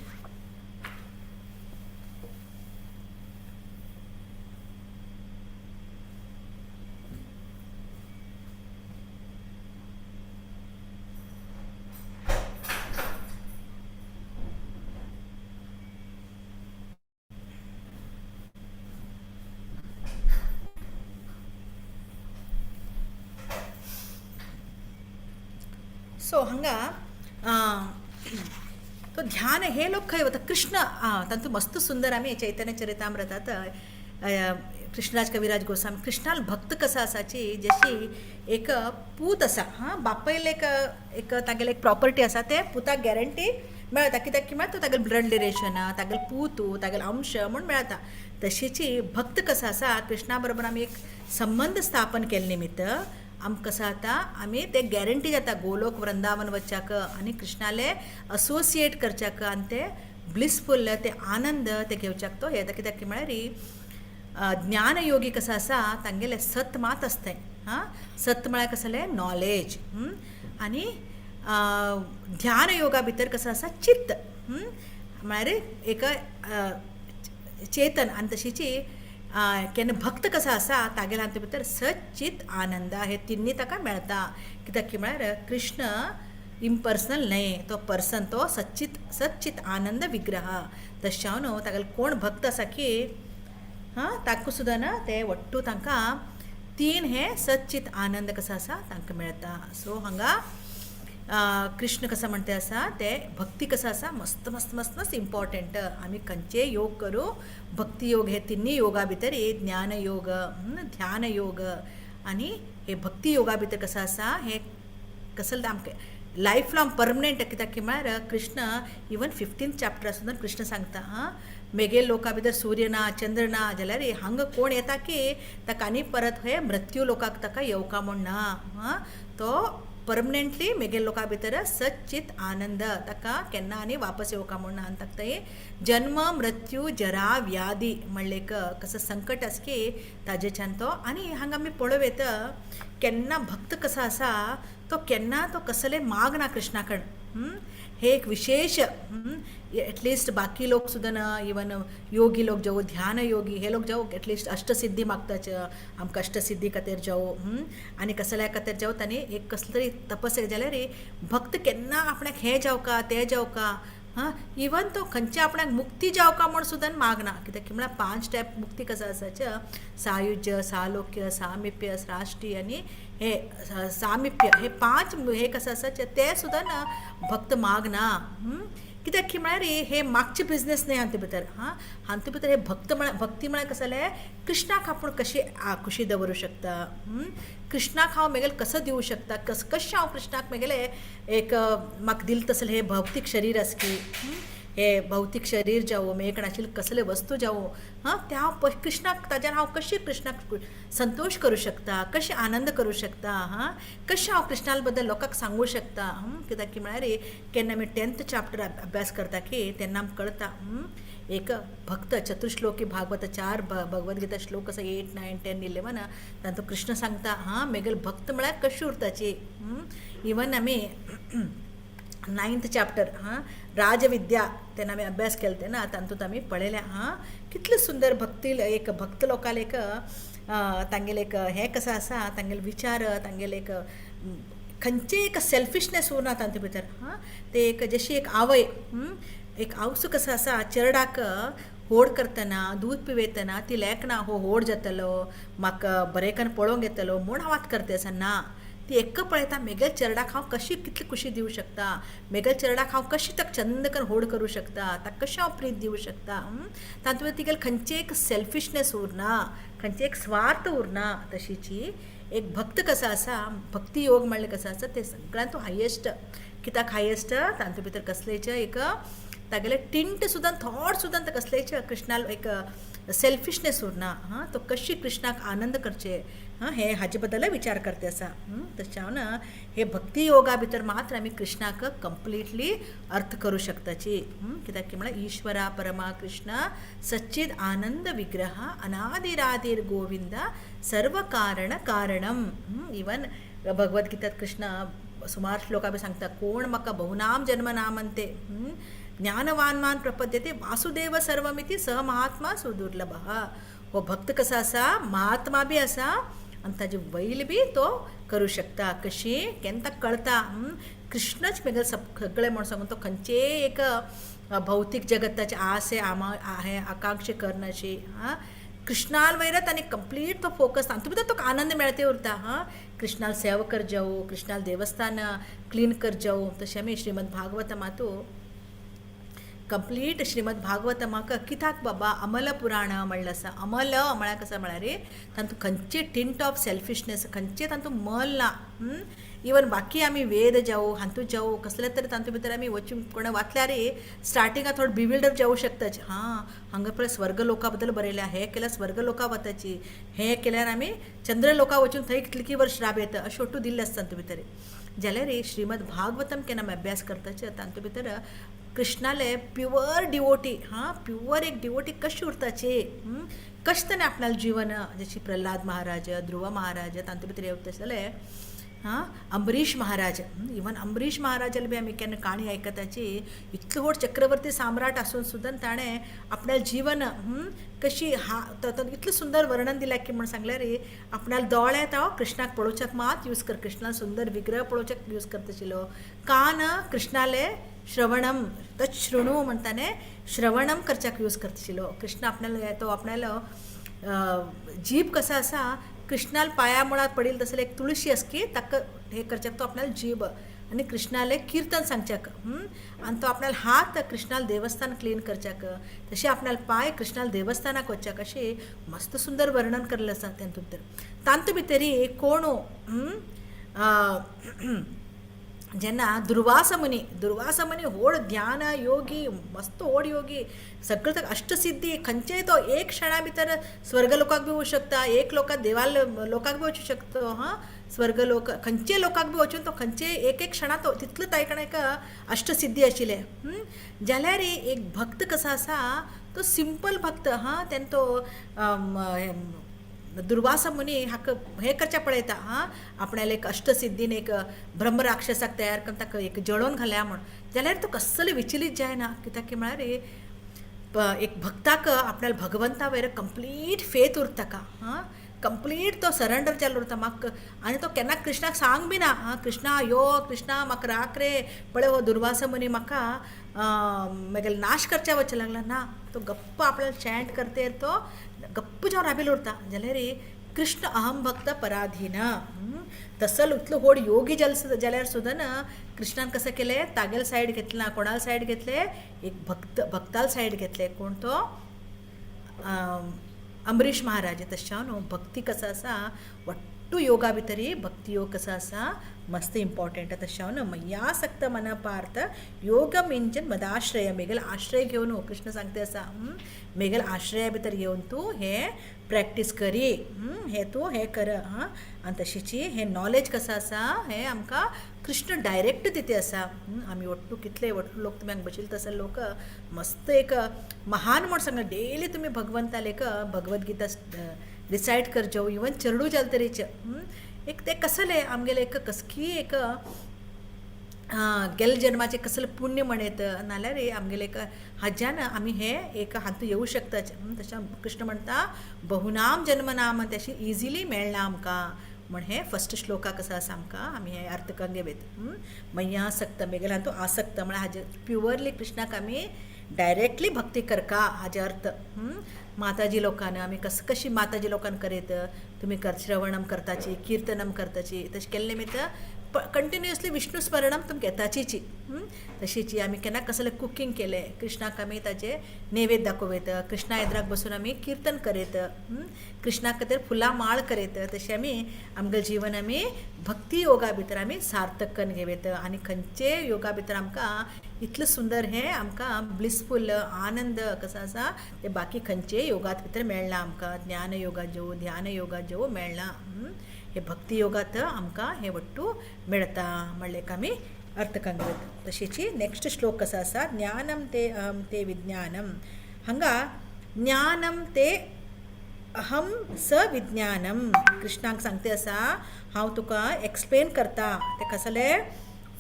सो हांगा तो ध्यान हे लोक खंय वता कृष्ण तातूंत मस्त सुंदर आमी चैतन्य चरितामृतात कृष्णराज कविराज गोस्वामी कृष्णाल भक्त कसा आसाची जशी एक पूत आसा बापयल एक तागेले एक प्रॉपर्टी आसा ते पुताक गॅरंटी मेळटा कित्याक की तो तागेले ब्लड रिलेशन तागेले पूतू तागेले अंश म्हूण मेळटा तशीची भक्त कसा आसा कृष्णा बरोबर आमी एक संबंध स्थापन केले निमित्त आमकां कसं आता आमी ते गॅरंटी जाता गोलोक वृंदावन वच्चाक आनी कृष्णाले असोसिएट करच्याक आनी ते ब्लिसफुल ते आनंद ते घेवच्याक तो येता कित्याक की म्हळ्यार ज्ञानयोगी कसा आसा तांगेले सत मात आसताय सत म्हळ्यार कसलें नॉलेज आनी ध्यान योगा भितर कसं आसा चित्त म्हळ्यार एक चेतन आनी तशीची केन्ना भक्त कसा आसा तागेल्या हातूंत भितर सच्चित आनंद हे तिन्नी ताका मेळटा कित्याक की म्हळ्यार कृष्ण इम्पर्सनल न्हय तो पर्सन तो सच्चित आनंद विग्रह तशें हांव न्हू तागेले कोण भक्त आसा की ताका सुद्दां ना ते वट्टू तांकां तीन हे सच्चित आनंद कसा आसा तांकां मेळटा सो हांगा कृष्ण कसं म्हणते आसा ते भक्ती कसं आसा मस्त मस्त मस्त मस्त इम्पॉर्टंट आमी खंयचे योग करूं भक्ती योग हे तिन्नी योगा भितर ज्ञान योग ध्यान योग आनी हे भक्ती योगा भितर कसं आसा हे कसं आमकां लायफ लॉंग परमनंट कित्याक की म्हळ्यार कृष्ण इवन 15th चॅप्टर सुद्दां कृष्ण सांगता मेगे लोका भितर सूर्य ना चंद्र ना जाल्यार हांगा कोण येता की ताका आनी परत हे मृत्यू लोकाक ताका येवका म्हूण ना तो परमनंटली मेगे लोकां भितर सच्चित आनंद ताका केन्ना आनी वापस येवका म्हूण आनी ताका थंय जन्म मृत्यू जरा व्याधी म्हणले कसं संकट आसा की ताजेच्यान तो आनी हांगा आमी पळोवं केन्ना भक्त कसो आसा तो केन्ना तो कसले माग ना कृष्णा कडेन हे एक विशेष एटलिस्ट बाकी लोक सुद्दां ना इवन योगी लोक जावं ध्यान योगी हे लोक जावं एटलिस्ट अष्टसिद्धी मागताच आमकां अष्टसिद्धी खातीर जावं आनी कसल्या खातीर जावं तांणी एक कसलो तरी तपस जाल्यार भक्त केन्ना आपणाक हें जावका तें जावका इवन तो खंयचे आपणाक मुक्ती जावका म्हूण सुद्दां मागना कित्याक की म्हळ्यार 5 स्टेप मुक्ती कसो आसाच्या सायुज्य सालोक्य सामिप्य श्राष्टी आनी हे सामिप्य हे 5 हे कसं आसाचे ते सुद्दां ना भक्त मागना कित्याक की म्हळ्यार हे मागचे बिजनेस न्हय हातूंत भितर हातूंत भितर हे भक्ती म्हळ्यार कसं जालें कृष्णाक आपूण कशी खुशी दवरूं शकता कृष्णाक हांव म्हगेलें कसं दिवं शकता कशें हांव कृष्णाक म्हगेलें एक म्हाका दिलें तसलें हे भौतीक शरीर आसा की हे भौतीक शरीर जावं म्हजे कडेन आशिल्ले कसले वस्तू जावं ते हांव कृष्णाक ताजेर हांव कशी कृष्णाक संतोष करूं शकता कशें आनंद करूं शकता कशें हांव कृष्णा बद्दल लोकांक सांगूं शकता कित्याक की म्हळ्यार केन्ना आमी 10th चॅप्टर अभ्यास करता की तेन्ना आमकां कळटा एक भक्त चतुश्लोकी भागवत 4 भगवद्गीता श्लोक आसा 8, 9, 10, 11 तातूंत कृष्ण सांगता म्हगेले भक्त म्हळ्यार कशी उरताची इवन आमी 9th चॅप्टर राजविद्या तेन्ना आमी अभ्यास केले तेन्ना तातूंत आमी पळयल्या कितले सुंदर भक्ती एक भक्त लोकांक एक तांगेले एक हें कसो आसा तांगेले विचार तांगेले एक खंयचे एक सेल्फिशनेस उरना तांचे भितर ते एक जशी एक आवय एक आवसो कसो आसा चेरडाक होड करतना दूध पिवयतना ती लेखना हो होड जातलो म्हाका बरेकन पळोवंक येतलो म्हूण हांव आतां करता आसा ना ती एक पळयता मेगेल चेरडाक हांव कशी कितली खुशी दिवं शकता मेगेल चेरडाक हांव कशी ताका चंद करून होड करूं शकता ताका कशें हांव प्रीत दिवं शकता तातूंत तिगेले खंयचे एक सेल्फिशनेस उरना खंयचे एक स्वार्थ उरना तशीची एक भक्त कसो आसा भक्ती योग म्हणलें कसो आसा ते सगळ्यांत हायेस्ट कित्याक हायेस्ट तातूंत भितर कसलेचे एक तागेले टिंट सुद्दां थॉट सुद्दां कसलेचे कृष्णाल एक सेल्फिशनेस उरना तो कशी कृष्णाक आनंद करचे हे हाजे बद्दल विचार करते आसा तशें हांव ना हे भक्ती योगा भितर मात्र आमी कृष्णाक कंप्लिटली अर्थ करूं शकताची कित्याक की म्हळ्यार ईश्वरा परमा कृष्ण सच्चिद आनंद विग्रह अनादिरादिर गोविंद सर्व कारण कारणम इवन भगवद्गीतात कृष्ण सुमार श्लोका बी सांगता कोण म्हाका बहुनाम जन्म नामंते ज्ञानवानमान प्रपद्यते वासुदेव सर्वमिति स महात्मा सुदुर्लभः हो भक्त कसा आसा महात्मा बी आसा आनी ताजे वैल बी तो करूं शकता कशी केन्ना कळटा कृष्णच मेगल सगळें म्हूण सांगून तो खंयचे एक भौतीक जगताचे आसे हे आकांक्षे करनाशी कृष्णाल वयरत आनी कंप्लीट तो फोकस तातूंत भितर तो आनंद मेळते उरता कृष्णाल सेवा कर जावं कृष्णाल देवस्थान क्लीन कर जावं तशें आमी श्रीमद भागवतमातू कंप्लीट श्रीमद भागवत म्हाका कित्याक बाबा अमल पुराण म्हणलें आसा. अमल म्हळ्यार कसा म्हळ्यार रे तातूंत खंयचे टिंट ऑफ सेल्फिशनेस खंयचे तातूंत मल ना. इवन बाकी आमी वेद जावं हातूंत जावं कसले तरी तातूंत भितर आमी वचून कोणा वाचल्यार स्टार्टिंगाक थोडे बिविल्डर जावं शकताचे. हांगा पळय स्वर्ग लोका बद्दल बरयल्या, हें केल्यार स्वर्ग लोका वताची, हें केल्यार आमी चंद्र लोका वचून थंय कितली वर्स राब येता अशें अट्टू दिल्ले आसता तातूंत भितर. जाल्यार श्रीमद भागवतम केन्ना आमी अभ्यास करताचे तातूंत भितर कृष्णाले प्युअर डिवोटी प्युअर एक डिवोटी कशी उरताचे, कशें ताणें आपणालें जीवन जशी प्रल्हाद महाराज, ध्रुव महाराज तांतूंत भितर येवतले अंबरीश महाराज. इवन अंबरीश महाराजाला बी आमी केन्ना काणी आयकताची इतलो व्हड चक्रवर्ती सम्राट आसून सुद्दां ताणें आपणालें जीवन कशी इतलें सुंदर वर्णन दिलें की म्हण सांगल्यार आपणाले दोळे तो कृष्णाक पळोवच्याक मात यूज कर, कृष्णाल सुंदर विग्रह पळोवच्याक यूज करताशिल्लो, कान कृष्णाले श्रवणम तत् शृणू म्हणटाने श्रवणम करच्याक यूज करताशिल्लो. कृष्ण आपणालो जीभ कसा आसा कृष्णाल पाया मुळात पडेल तसले एक तुळशी असकी ताका हे करच्याक तो आपणाल जीभ आनी कृष्णाले कीर्तन सांगच्याक आनी तो आपणाल हात कृष्णाल देवस्थान क्लीन करच्याक तशें आपणाल पाय कृष्णाल देवस्थानाक वचच्याक अशें मस्त सुंदर वर्णन केल्लें आसा तातूंत भितर कोणू जेन्ना दुर्वासा मुनी व्हड ध्यान योगी मस्त व्हड योगी सगळे अष्टसिद्धी खंयचेय तो एक क्षणा भितर स्वर्ग लोकाक बी वचूं शकता, एक लोकाक देवाल लोकाक बी वचूं शकता, स्वर्ग लोक खंयचे लोकाक बी वचून तो खंयचे एक क्षणा तो तितलो ताका एक अष्टसिद्धी आशिल्ले. जाल्यार एक भक्त कसो आसा तो सिंपल भक्त तेन्ना तो दुर्वासा मुनी हाका हे करच्या पळयता आपणाले एक अष्टसिद्धीन एक ब्रह्मराक्षसाक तयार करून ताका एक जळोवन घाल्या म्हण. जाल्यार तो कसले विचलीत जायना कित्याक की म्हळ्यार एक भक्ताक आपणाल्या भगवंता वयर कंप्लीट फेथ उरता ताका, कंप्लीट तो सरेंडर जाल्लो उरता म्हाका. आनी तो केन्ना कृष्णाक सांग बी ना कृष्णा यो कृष्णा म्हाका राख रे पळय हो दुर्वासा मुनी म्हाका म्हगेलो नाश करच्या वचचे लागला ना. तो गप्प आपल्याला चॅन्ट करते तो गप्प जावन राबिल्लो उरता. जाल्यार कृष्ण अहम भक्त पराधीन तसल इतलो व्हड योगी जाल्यार सुद्दां कृष्णान कसं केलें तागेल सायड घेतलें ना, कोणाल सायड घेतले एक भक्ताल सायड घेतले. कोण तो अंबरीश महाराज. तशें न्हू भक्ती कसो आसा वट्टू योगा भितर भक्ती योग कसो आसा मस्त इम्पॉर्टंट. तशें न्हू मय्यासक्त मन पार्थ योग मिंजन मदाश्रय मेगेल आश्रय घेवन कृष्ण सांगते आसा मेगेल आश्रया भितर घेवन तूं हें प्रॅक्टीस करी, हें तूं हें कर. आनी तशीची हें नॉलेज कसो आसा हें आमकां कृष्ण डायरेक्ट दिते आसा. आमी वट्टू कितले वट्टू लोक तुमी हांगा बशिल्ले तसले लोक मस्त एक महान म्हण सांगला डेली तुमी भगवंताले भगवत गीता रिसायट करच्यो इवन चेडू जाल तरेचे एक ते कसले आमगेले एक कसकी एक गेल्या जन्माचे कसले पुण्य म्हणत नाल्यार आमगेले एक हाज्यान आमी हे एक हातूंत येवं शकता. तशें कृष्ण म्हणटा बहुनाम जन्मनाम तशी इजिली मेळना आमकां म्हण हे फर्स्ट श्लोकाक कसो आसा आमकां आमी हे अर्थ करून घेवेत मय्यासक्त मेगेला तूं आसक्त म्हळ्यार हाजे प्युअरली कृष्णाक आमी डायरेक्टली भक्ती करका हाजे अर्थ. माताजी लोकांना आमी कशी माताजी लोकांना करीत तुमी श्रवणम करताची कीर्तनम करताची तशें केल्ले मी कंटिन्युअसली विष्णू स्मरणम तुमकां येताची तशीची आमी केन्ना कसलें कुकींग केलें कृष्णाक आमी ताचे नैवेद्य दाखोवत कृष्णा येद्राक बसून आमी कीर्तन करीत कृष्णा खातीर फुलां माळ करीत तशें आमी आमगे जीवन आमी भक्ती योगा भितर आमी सार्थक करून घेवेत. आनी खंयचे योगा भितर आमकां इतलें सुंदर हें आमकां ब्लिसफूल आनंद कसो आसा ते बाकी खंयचे योगात भितर मेळना आमकां. ज्ञान योगा जेवो ध्यान योगा जेवो मेळना. हे भक्ती योगात आमकां हे वट्टू मेळटा म्हणलें आमी अर्थ करून घेवेत. तशीची नेक्स्ट श्लोक कसो आसा ज्ञानम ते अहम ते विज्ञानम. हांगा ज्ञानम ते अहम स विज्ञानम कृष्णाक सांगते आसा हांव तुका एक्सप्लेन करता ते कसलें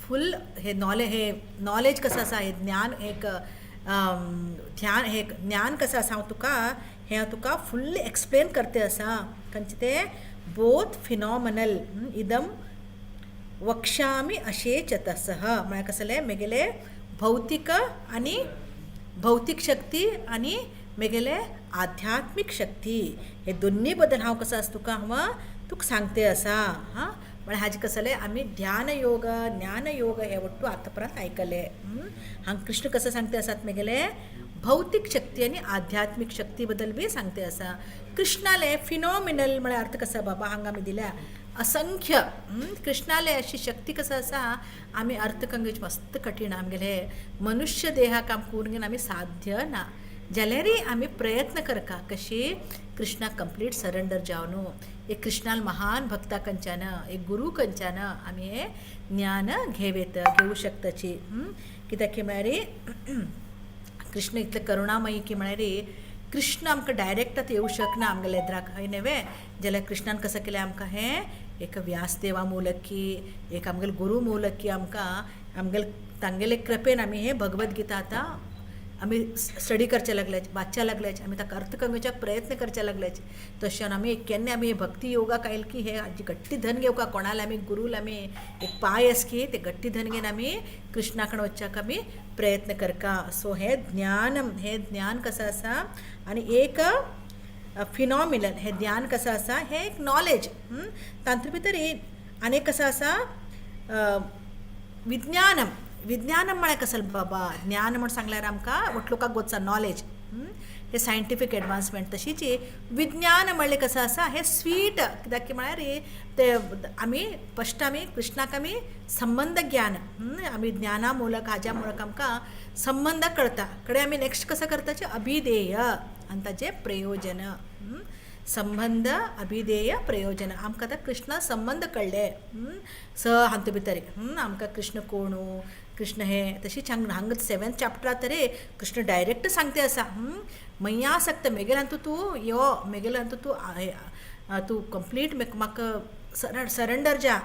फूल हे नॉलेज कसो आसा हे ज्ञान एक ध्यान हे ज्ञान कसो आसा हांव तुका फुल्ली एक्सप्लेन करते आसा. खंयचे ते बोथ फिनॉमिनल इदम वक्ष्यामी अशेचतसः म्हळ्यार कसलें मेगेले भौतीक आनी भौतीक शक्ती आनी मेगेले आध्यात्मिक शक्ती हे दोन्ही बद्दल हांव कसो आसा तुका सांगते आसा. म्हळ्यार हाजे कसले आमी ध्यान योग ज्ञान योग हे वट्टू आतापर्यंत आयकले हांगा कृष्ण कसं सांगते आसात मेगेले भौतिक शक्ती आणि आध्यात्मिक शक्ती बद्दल बी सांगते आसा कृष्णाले फिनॉमिनल म्हळ्यार अर्थ कसा बाबा हांगा आमी दिल्या असंख्य कृष्णाले अशी शक्ती कसं आसा आमी अर्थ कंगेच मस्त कठीण आमगेले मनुष्य देहाक आम करून आमी साध्य ना जाल्यारय आमी प्रयत्न करका कशी कृष्णाक कंप्लीट सरेंडर जावन एक कृष्णाल महान भक्ता कंच्यान एक गुरू कंच्यान आमी हे ज्ञान घेऊ शकताची कित्याक की म्हळ्यार कृष्ण इतले करुणामयी की म्हळ्यार कृष्ण आमकां डायरेक्ट आतां येवं शकना आमगेल्या लेद्राक हय न्हय जाल्यार कृष्णान कसं केलें आमकां हें एक व्यासदेवा मूलकी एक आमगेले गुरू मूलकी आमकां आमगेले तांगेले कृपेन आमी हे भगवत गीता आतां आमी स्टडी करचे लागल्याच वाचचे लागल्याच आमी ताका अर्थ करपाक प्रयत्न करचे लागल्याच तशें आमी केन्ना आमी भक्ती योगाक आयले की हे गट्टी धन घेवका कोणाला आमी गुरूल आमी एक पाय आस की ते गट्टी धन घेवन आमी कृष्णा कडेन वचपाक आमी प्रयत्न करका सो हे ज्ञान कसं आसा आनी एक फिनॉमिनल हे ज्ञान कसं आसा हे एक नॉलेज तांतूं भितर आनीक कसं आसा विज्ञानम म्हळ्यार कसं बाबा ज्ञान म्हण सांगल्यार आमकां लोकांक गोचा नॉलेज हे सायंटिफीक एडवान्समेंट तशीच विज्ञान म्हणलें कसं आसा हे स्वीट कित्याक की म्हळ्यार ते आमी फस्ट आमी कृष्णाक आमी संबंध ज्ञान आमी ज्ञाना मूलक हाज्या मूलक आमकां संबंध कळटा कडेन आमी नेक्स्ट कसं करताचे अभिधेय आनी ताचें प्रयोजन संबंध अभिधेय प्रयोजन आमकां आतां कृष्णा संबंध कळ्ळे स हांतू भितर आमकां कृष्ण कोणू कृष्ण हे तशीच हांगा 7th चॅप्टरांत तरी कृष्ण डायरेक्ट सांगते आसा मैया सक्त मेगेलांतू तूं यो मेगेलांतू तूं कंप्लीट म्हाका सरेंडर जा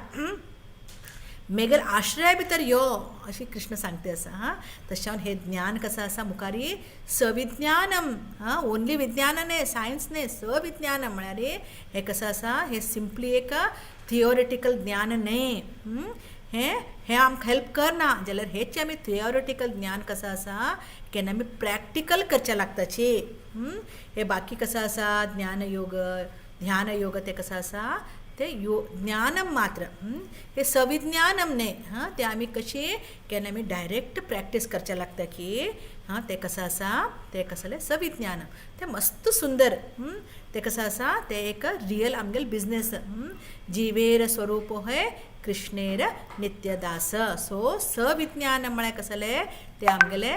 मेगेल आश्रया भितर यो अशी कृष्ण सांगते आसा तशें हे ज्ञान कसं आसा मुखारी सविज्ञानम ओन्ली विज्ञान न्हय सायन्स न्हय सविज्ञानम म्हळ्यार हे कसं आसा हे सिंपली एक थियोरिटिकल ज्ञान न्हय हे आमकां हेल्प करना जाल्यार हेच आमी थियोरिटिकल ज्ञान कसं आसा केन्ना आमी प्रॅक्टिकल करचें लागताची हे बाकी कसं आसा ध्यान योग ते कसं आसा ते ज्ञानम मात्र हे सविज्ञानम न्हय ते आमी कशी केन्ना आमी डायरेक्ट प्रॅक्टीस करचें लागता की ते कसं आसा ते कसले सविज्ञानम ते मस्त सुंदर ते कसं आसा ते एक रियल आमगेल बिझनेस जीवेर स्वरूप हे कृष्णेर नित्यदास सो सविज्ञानम म्हळ्यार कसले ते आमगेले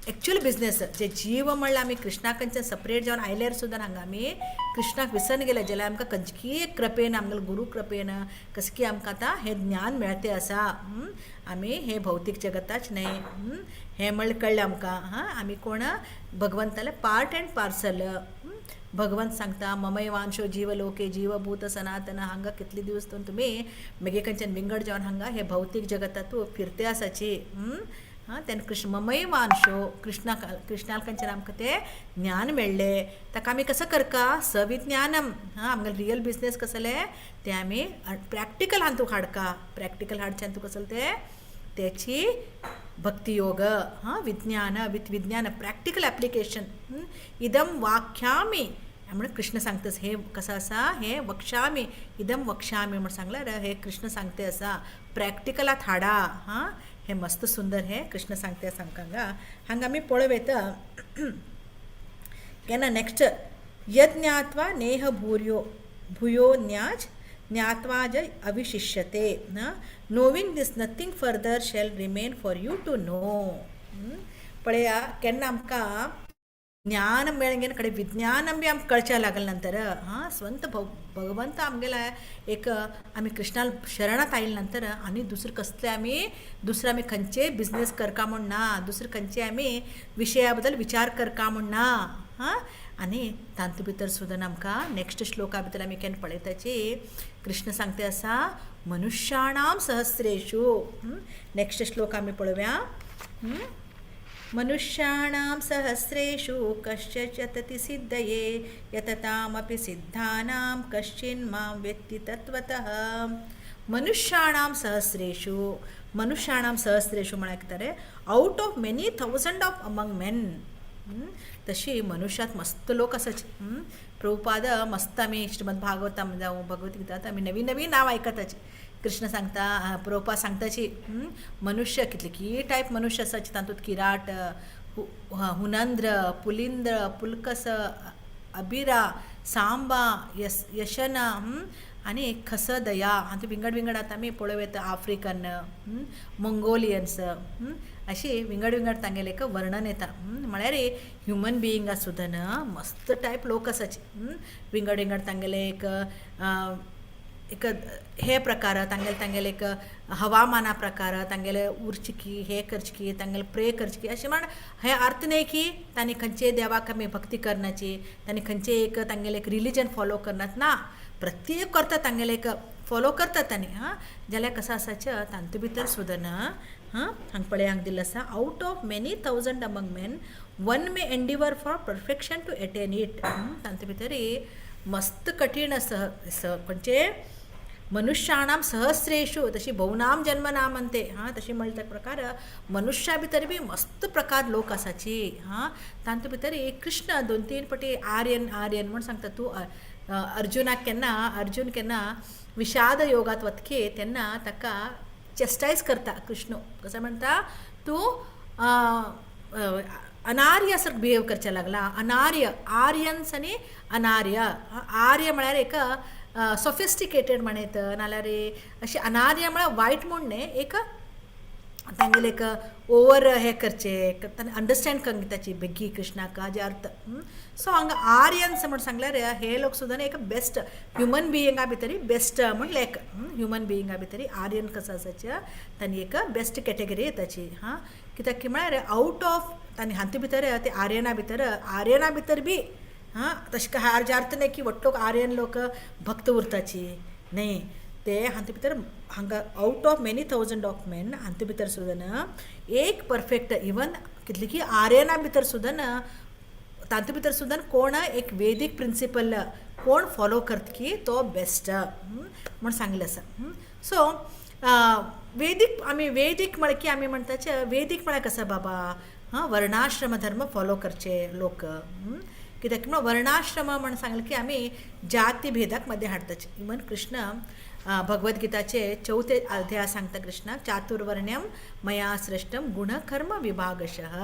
एक्चुअल बिझनेस जे जीव म्हणल्यार आमी कृष्णा कडच्यान सपरेट जावन आयल्यार सुद्दां हांगा आमी कृष्णाक विसरून गेले जाल्यार आमकां खंयची कृपेन आमगेले गुरू कृपेन कसं की आमकां आतां हे ज्ञान मेळतें आसा आमी हे भौतीक जगताच न्हय हे म्हणलें कळ्ळें आमकां आमी कोण भगवंताले पार्ट एंड पार्सल भगवंत सांगता ममैवांशो जीवलोके जीवभूत सनातन हांगा कितले दीस तुमी मेगे खंयच्यान विंगड जावन हांगा हे भौतीक जगतात फिरते आसाची तेन्ना कृष्ण ममैवांशो कृष्णाल खंयच्यान आमकां तें ज्ञान मेळ्ळें ताका आमी कसं करता सविज्ञानम आमगेले रियल बिझनेस कसले ते आमी प्रॅक्टिकल हातूं हाडका प्रॅक्टिकल हाडच्यान तूं कसलें तें त्याची भक्तियोग विज्ञान प्रॅक्टिकल ॲप्लिकेशन इदम वाक्यामी म्हणून कृष्ण सांगतास हे कसं आसा हे वक्षामी इदम वक्षामी म्हणून सांगल्यार हे कृष्ण सांगते आसा प्रॅक्टिकलात हाडा हे मस्त सुंदर हे कृष्ण सांगते सांगता हांगा आमी पळयत केन्ना नेक्स्ट यज्ञात्वा नेह भूयो ज्ञात्वा ज अविशिष्यते knowing this nothing further shall remain for you to know पळया केन्ना आमकां ज्ञान मेळगे कडेन विज्ञान बी आमकां कळच्या लागले नंतर स्वंत भगवंत आमगेला एक आमी कृष्णाल शरणात आयले नंतर आनी दुसरें आमी खंयचेय बिझनेस करका म्हूण ना दुसरे खंयचे आमी विशया बद्दल विचार करका म्हूण ना आनी तांतू भितर सुद्दां आमकां नेक्स्ट श्लोका भितर आमी केन्ना पळयताची कृष्ण सांगते आसा मनुष्याणां सहस्रेषु नेक्स्ट श्लोक आमी पळोवया मनुष्याणां सहस्रेषु कश्चित् यतति सिद्धये यततामपि सिद्धानां कश्चिन्मां वेत्ति तत्त्वतः मनुष्याणां सहस्रेषु म्हळ्यार कितें out of many thousand of among main तशी मनुष्यात मस्त लोक आसाच प्रभुपाद मस्त आमी श्रीमद भागवताम जावं भगवत गीता आमी नवीन नांव आयकताचे कृष्ण सांगता प्रभुपाद सांगताची मनुष्य कितले की टायप मनुष्य आसाचे तातूंत किराट हुनंद्र पुलिंद्र पुलकस अबिरा सांबा यशना आणि खसदया आणि विंगड विंगड आता आमी पळोव येता आफ्रिकन मंगोलियन्स अशी विंगड विंगड तांगेले एक वर्णन येता म्हळ्यार ह्युमन बिईंगा सुद्दां मस्त टायप लोक आसाचे विंगड विंगड तांगेले एक हे प्रकार तांगेले एक हवामाना प्रकार तांगेले उरचिकी हे करचकी तांगेले प्रे करचकी अशें म्हण हे अर्थ न्हय की तांणी खंयचे देवाक आमी भक्ती करनाची तांणी खंयचे एक तांगेले एक रिलीजन फॉलो करनात ना प्रत्येक करता तांगेले एक फॉलो करतात तांणी जाल्यार कसं आसाचें तांतू भितर सुद्दां हांगा पळय हांगा दिल्लें आसा out of many thousand among men one may endeavour for perfection to attain it तांतू भितर मस्त कठीण आसा खंयचे मनुष्याणाम सहस्रेषु तशी बहुनाम जन्मनाम म्हणते तशी म्हणटा त्या प्रकार मनुष्या भितर बी मस्त प्रकार लोक आसाची तांतू भितर कृष्ण 2-3 पटी आर्यन म्हण सांगता तूं अर्जुन केन्ना विषाद योगात वतके तेन्ना ताका चेस्टायज करता कृष्ण कसं म्हणटा तूं अनार्य सारको बिहेव करचे लागला अनार्य आर्यन्स आनी अनार्य आर्य म्हळ्यार एक सोफिस्टिकेटेड म्हणत नाल्यार अशें अनार्य म्हळ्यार वायट म्हूण न्ही एक तांगेले एक ओवर हे करचे तांणी अंडरस्टँड करूंक ताची बेगी कृष्णाक हाजे अर्थ सो हांगा आर्यन्स म्हण सांगल्यार हे लोक सुद्दां एक बेस्ट ह्युमन बिईंगा भितर बेस्ट म्हण लायक ह्युमन बिईंगा भितर आर्यन कसो आसाचे तांणी एक बेस्ट कॅटेगरी येताची कित्याक की म्हळ्यार आउट ऑफ तांणी हातूंत भितर ते आर्यना भितर बी तशें काय हाजे अर्थ न्हय की व्हडलो आर्यन लोक भक्त उरताची न्हय ते हातूंत भितर हांगा out of many thousand of main हातूंत भितर सुद्दां एक परफेक्ट इवन कितले की आर्यना भितर सुद्दां तातूंत भितर सुद्दां कोण एक वेदीक प्रिंसिपल कोण फॉलो करता की तो बेस्ट म्हण सांगलें आसा सो वेदीक म्हळ्यार की आमी म्हणटाचे वेदीक म्हळ्यार कसो बाबा वर्णाश्रम धर्म फॉलो करचे लोक कित्याक म्हणून वर्णाश्रम म्हण सांगलें की आमी जाती भेदाक मध्ये हाडटाचे इवन कृष्ण भगवद्गीताचे 4थे अध्याय सांगता कृष्ण चातुर्वर्ण्यम मया सृष्टम गुण कर्म विभागशः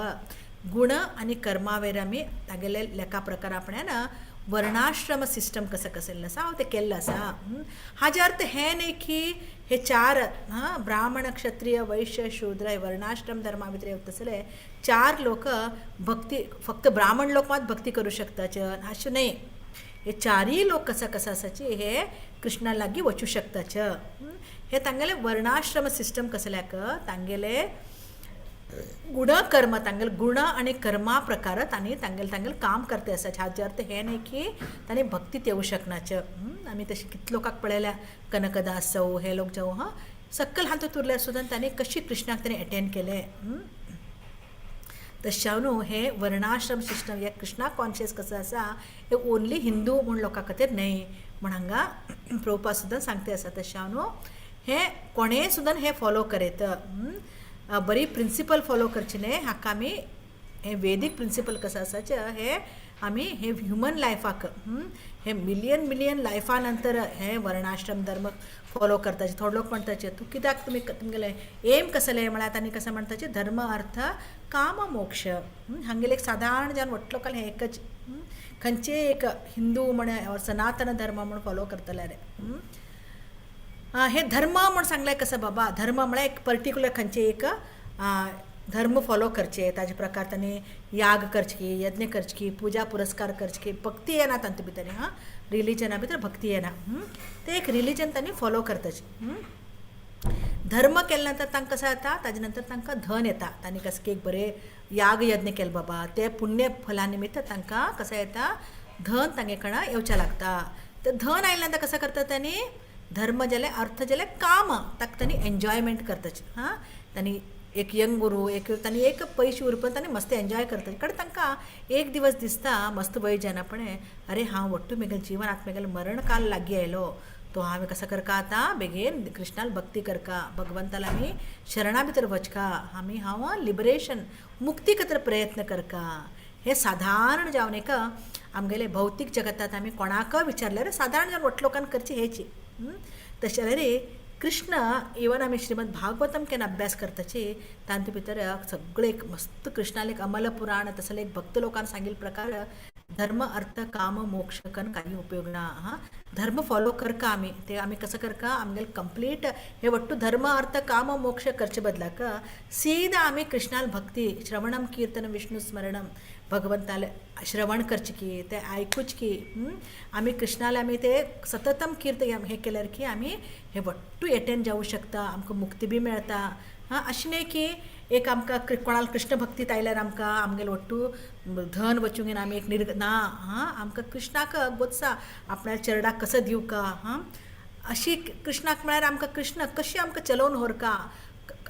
गुण आणि कर्मा वयर आमी तागेले लेखा प्रकार आपणान वर्णाश्रम सिस्टम कसं केल्लें आसा ते केल्लें आसा हाजे अर्थ हे न्हय की हे 4 ब्राह्मण क्षत्रिय वैश्य शूद्र हे वर्णाश्रम धर्मा भितर येतसले 4 लोक भक्ती फक्त ब्राह्मण लोक मात भक्ती करू शकताचे अशें न्हय हे 4ही लोक कसा आसाचे हे कृष्णा लागीं वचूं शकताचे हे तांगेले वर्णाश्रम सिस्टम कसल्याक तांगेले गुण कर्म तांगेले गुण आणि कर्मा प्रकार तांणी तांगेले काम करते आसाचे हाजे अर्थ हे न्हय की तांणी भक्तीत येवं शकनाचे आमी तशें कितले लोकांक पळयल्या कनकदास जावं हे लोक जावं सकयल हातूंत उरल्यार सुद्दां तांणी कशी कृष्णाक तांणी अटेंड केले तशावन हे वर्णाश्रम सिस्टम हे कृष्णा कॉन्शियस कसो आसा हे ओन्ली हिंदू म्हूण लोकां खातीर न्हय म्हण हांगा प्रभुपाद सुद्दां सांगते आसा तशावन हे कोणेय सुद्दां हे फॉलो करीत बरी प्रिंसिपल फॉलो करचे न्हय हाका आमी हे वेदीक प्रिंसिपल कसो आसाचे हे आमी हे ह्युमन लायफाक हे मिलियन लायफा नंतर हे वर्णाश्रम धर्म फॉलो करताचे थोडे लोक म्हणटाचे तूं कित्याक तुमगेले एम कसले म्हळ्यार तांणी कशें म्हणटाचे धर्म अर्थ काम मोक्ष हांगेले एक सादारण जावन व्हडलो लोकांक हे एकच खंयचे एक हिंदू म्हण सनातन धर्म म्हूण फॉलो करतले रे हे धर्म म्हूण सांगलें कसं बाबा धर्म म्हळ्यार एक पर्टिक्युलर खंयचे एक धर्म फॉलो करचे ताजे प्रकार तांणी याग करचकी यज्ञ करचकी पूजा पुरस्कार करचकी भक्ती येना तांतू भितर रिलीजना भितर भक्ती येना ते एक रिलीजन तांणी फॉलो करताचे धर्म केले नंतर तांकां कसं जाता ताजे नंतर तांकां धन येता तांणी कसं की एक बरें याग यज्ञ केले बाबा ते पुण्य फला निमित्त तांकां कसं येता धन तांगे कडेन येवचें लागता ते धन आयले नंतर कसं करता तांणी धर्म जाले अर्थ जाले काम ताका तांणी एन्जॉयमेंट करताचे तांणी एक यंग गुरू एक तांणी एक पयशे उरपन तांणी मस्त एन्जॉय करताचे कडेन तांकां एक दिवस दिसता मस्त वय जेन्नापणे अरे हांव वट्टू म्हगेलें जिवन आतां म्हगेलें मरण काल लागीं आयलो तो हांवें कसो करका आतां बेगीन कृष्णाल भक्ती करका भगवंताला आमी शरणा भितर वचका हांव लिबरेशन मुक्ती खातीर प्रयत्न करका हे साधारण जावन एक आमगेले भौतीक जगतात आमी कोणाक विचारल्यार साधारण जावन व्हडलो लोकांक करची हेची तशें जाल्यार कृष्ण इवन आम्ही श्रीमद भागवतम केन अभ्यास करताची तांतू भितर सगळे एक मस्त कृष्णाला एक अमल पुराण तसले एक भक्त लोकांना सांगील प्रकार धर्म अर्थ काम मोक्ष कन काही उपयोग ना हां धर्म फॉलो करका आम्ही ते आम्ही कसं करका आमगेल कंप्लीट हे वट्टू धर्म अर्थ काम मोक्ष करचे बदलाक सीधा आम्ही कृष्णाल भक्ती श्रवणम कीर्तन विष्णू स्मरणम भगवंताला श्रवण करचे की ते ऐकूच की आम्ही कृष्णाला आम्ही ते सततम कीर्तन हे केल्यार की आम्ही हे वट्टू एटेन जाऊ शकता आमकां मुक्ती बी मेळटा हां अशें न्ही की एक आमकां कोणाला कृष्ण भक्तीत आयल्यार आमकां आमगेले वट्टू धन वचूंक येना आमी एक ना हां आमकां कृष्णाक गोत्सा आपल्या चरणाक कसं दिवं का हां अशी कृष्णाक म्हळ्यार आमकां कृष्ण कशी आमकां चलोवन व्हरका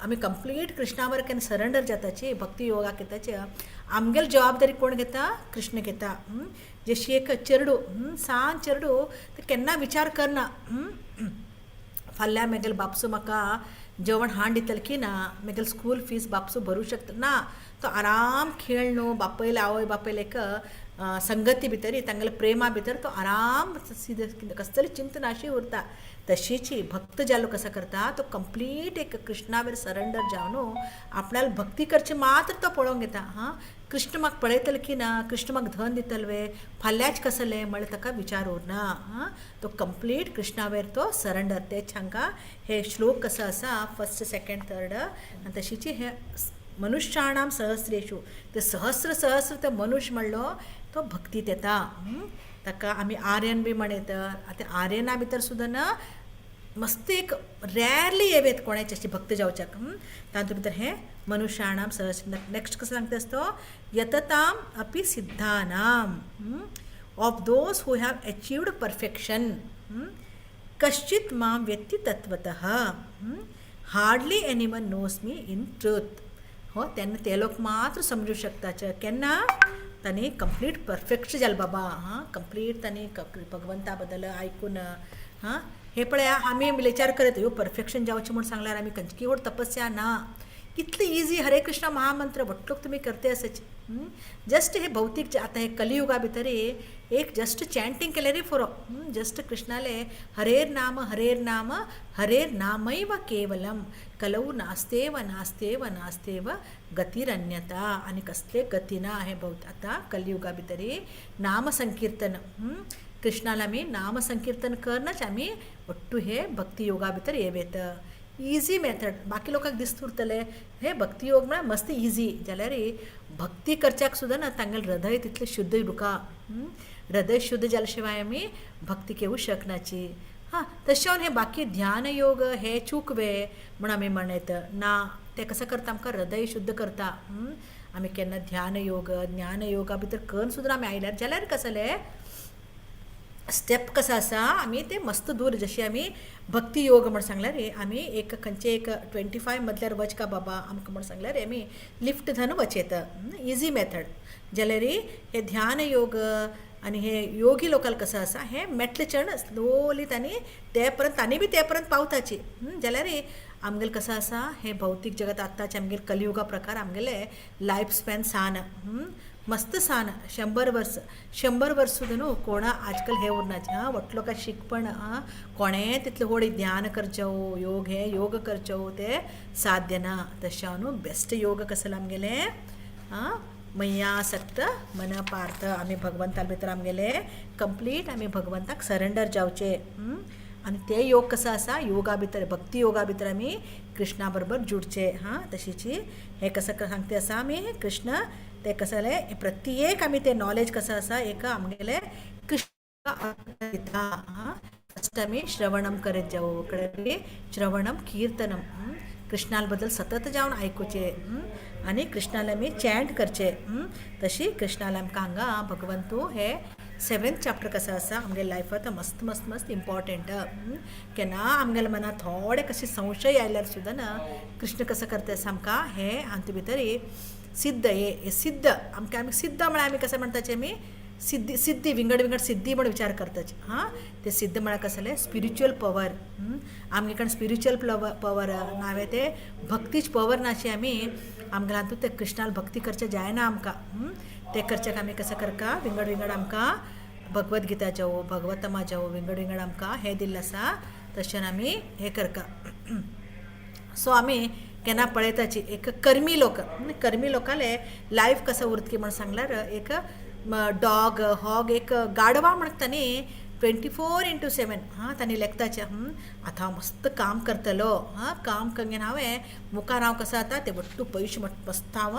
आमी कंप्लीट कृष्णावर केन्ना सरेंडर जाताची भक्ती योगा घेताचे आमगेली जबाबदारी कोण घेता कृष्ण घेता जशी एक चेडू सांज चेडू ते केन्ना विचार करना फाल्यां म्हगेल बापसो म्हाका जेवण हाड दितले की ना म्हगेल स्कूल फीस बापसो भरूं शकता ना तो आराम खेळ न्हू बापयले आवय बापयले एक संगती भितर तांगेले प्रेमा भितर तो आराम कसली चिंता नाशी उरता तशीची भक्त जालो कसा करता तो कंप्लीट एक कृष्णावर सरेंडर जावन आपणाला भक्ती करची मात्र तो पळोवंक येता हां कृष्ण म्हाका पळयतले की ना कृष्ण म्हाका धन दितले फाल्यांच कसले म्हळ्यार ताका विचार उरना हां तो कंप्लीट कृष्णावर तो सरेंडर तेच हांकां हे श्लोक कसो आसा फर्स्ट सेकंड थर्ड आनी तशीची हे मनुष्याणाम सहस्रेषु ते सहस्र ते मनुष्य म्हणलो तो भक्तीत येता ताका आमी आर्यन बी म्हणयता आतां आर्यना भितर सुद्दां ना मस्त एक रॅरली येवेत कोणाची अशी भक्त जावच्याक तातूंत भितर हे मनुष्याणाम सहस्र नेक्स्ट कसं सांगता असतो यतताम अपि सिद्धानाम of those who have achieved perfection कश्चित माम व्यक्ती तत्वतः hardly anyone knows me in truth हो त्यांना ते लोक मात्र समजू शकताचे केन्ना तांणी कंप्लीट परफेक्ट जालें बाबा हां कंप्लीट तांणी भगवंता बद्दल आयकून हां हे पळया आमी विचार करत ह्यो परफेक्शन जावचें म्हूण सांगल्यार आमी खंयची व्हड तपस्या ना कितली इजी हरे कृष्ण महामंत्र वट्लोक तुमी करते आसाचे जस्ट हे भौतीक आतां हे कलियुगा भितर एक जस्ट चॅन्टिंग केल्यारय पुरो जस्ट कृष्णाले हरेर नाम हरेर नामैव केवलम कलौ नास्तेव नास्तेव नास्तेव गतिरन्यता आनी कसले गती ना हे भौत आतां कलियुगा भितर नाम संकीर्तन कृष्णाला आमी नाम संकीर्तन करनच आमी वट्टू हे भक्ती योगा भितर येवेत इजी मेथड बाकी लोकांक दिसता हे भक्ती योग म्हळ्यार मस्त इजी जाल्यार भक्ती करच्याक सुद्दां ना तांगेलें हृदय तितलें शुद्ध उरका हृदय शुद्ध जाल्या शिवाय आमी भक्ती घेवूं शकनाची हां तशें हे बाकी ध्यान योग हे चुकवे म्हूण आमी म्हणयता ना ते कसं करता आमकां हृदय शुद्ध करता आमी केन्ना ध्यान योग ज्ञान योगा भितर करून सुद्दां आमी आयल्यार जाल्यार कसलें स्टेप कसा आसा आमी ते मस्त दूर जशी आमी भक्ती योग म्हण सांगल्यार आमी एक खंयचे एक 25 मदल्यार वच का बाबा आमकां म्हण सांगल्यार आमी लिफ्ट धन वचयता इजी मेथड जाल्यार हे ध्यान योग आनी हे योगी लोकांक कसं आसा हे मेटले चढ स्लोली तांणी ते पर्यंत तांणी बी ते पर्यंत पावताची जाल्यार आमगेले कसं आसा हे भौतीक जगत आत्ताचे आमगेले कलियुगा प्रकार आमगेले लायफ स्पॅन सान मस्त सान 100 वर्स सुद्दां न्हू कोणा आजकाल हे उरनाचे हां वटलो काय शिकपण कोणेंय तितले व्हड ध्यान करचो योग हे योग करचो ते साध्य ना तशें हांव न्हू बेस्ट योग कसो आमगेले मय्यासक्त मन पार्थ आमी भगवंता भितर आमगेले कंप्लीट आमी भगवंताक सरेंडर जावचे आनी ते योग कसो आसा योगा भितर भक्ती योगा भितर आमी कृष्णा बरोबर जुडचे हां तशीची हे कसं सांगते आसा आमी कृष्ण ते कसं जालें प्रत्येक आमी ते नॉलेज कसं आसा एक आमगेले कृष्ण दिता फस्ट आमी श्रवणम करत जावो कडेन श्रवणम कीर्तनम कृष्णाल बद्दल सतत जावन आयकुचे आनी कृष्णाला आमी चॅन्ट करचे तशी कृष्णाला आमकां हांगा भगवंतू हे 7th चॅप्टर कसो आसा आमगे लायफांत मस्त मस्त मस्त इम्पॉर्टंट केन्ना आमगेल्या मनात थोडे कशे संशय आयल्यार सुद्दां ना कृष्ण कसं करता आसा आमकां हे हांतू भितर सिद्ध हे सिद्ध आमकां आमी सिद्ध म्हळ्यार आमी कशें म्हणटाचे आमी सिद्धी विंगड सिद्धी म्हण विचार करताचे हां ते सिद्ध म्हळ्यार कसले स्पिरिच्युअल पवर आमगे कडेन स्पिरिच्युअल पवर नावे ते भक्तीच पवर नाशी आमी आमगे हातूंत ते कृष्णाल भक्ती करचे जायना आमकां ते करच्याक आमी कशें करता विंगड आमकां भगवत गीता जावं भगवतमा जावं विंगड आमकां हे दिल्लें आसा तशें आमी हे करता सो आम्ही केन्ना पळयताची एक कर्मी लोकाले लायफ कसं उरतकी म्हण सांगल्यार एक डॉग हॉग एक गाडवा म्हणटा न्ही 24/7 तांणी लेखताचे आतां हांव मस्त काम करतलो काम कंगेन हांवें मुखार हांव कसो जाता ते वट्टू पयशे मस्त हांव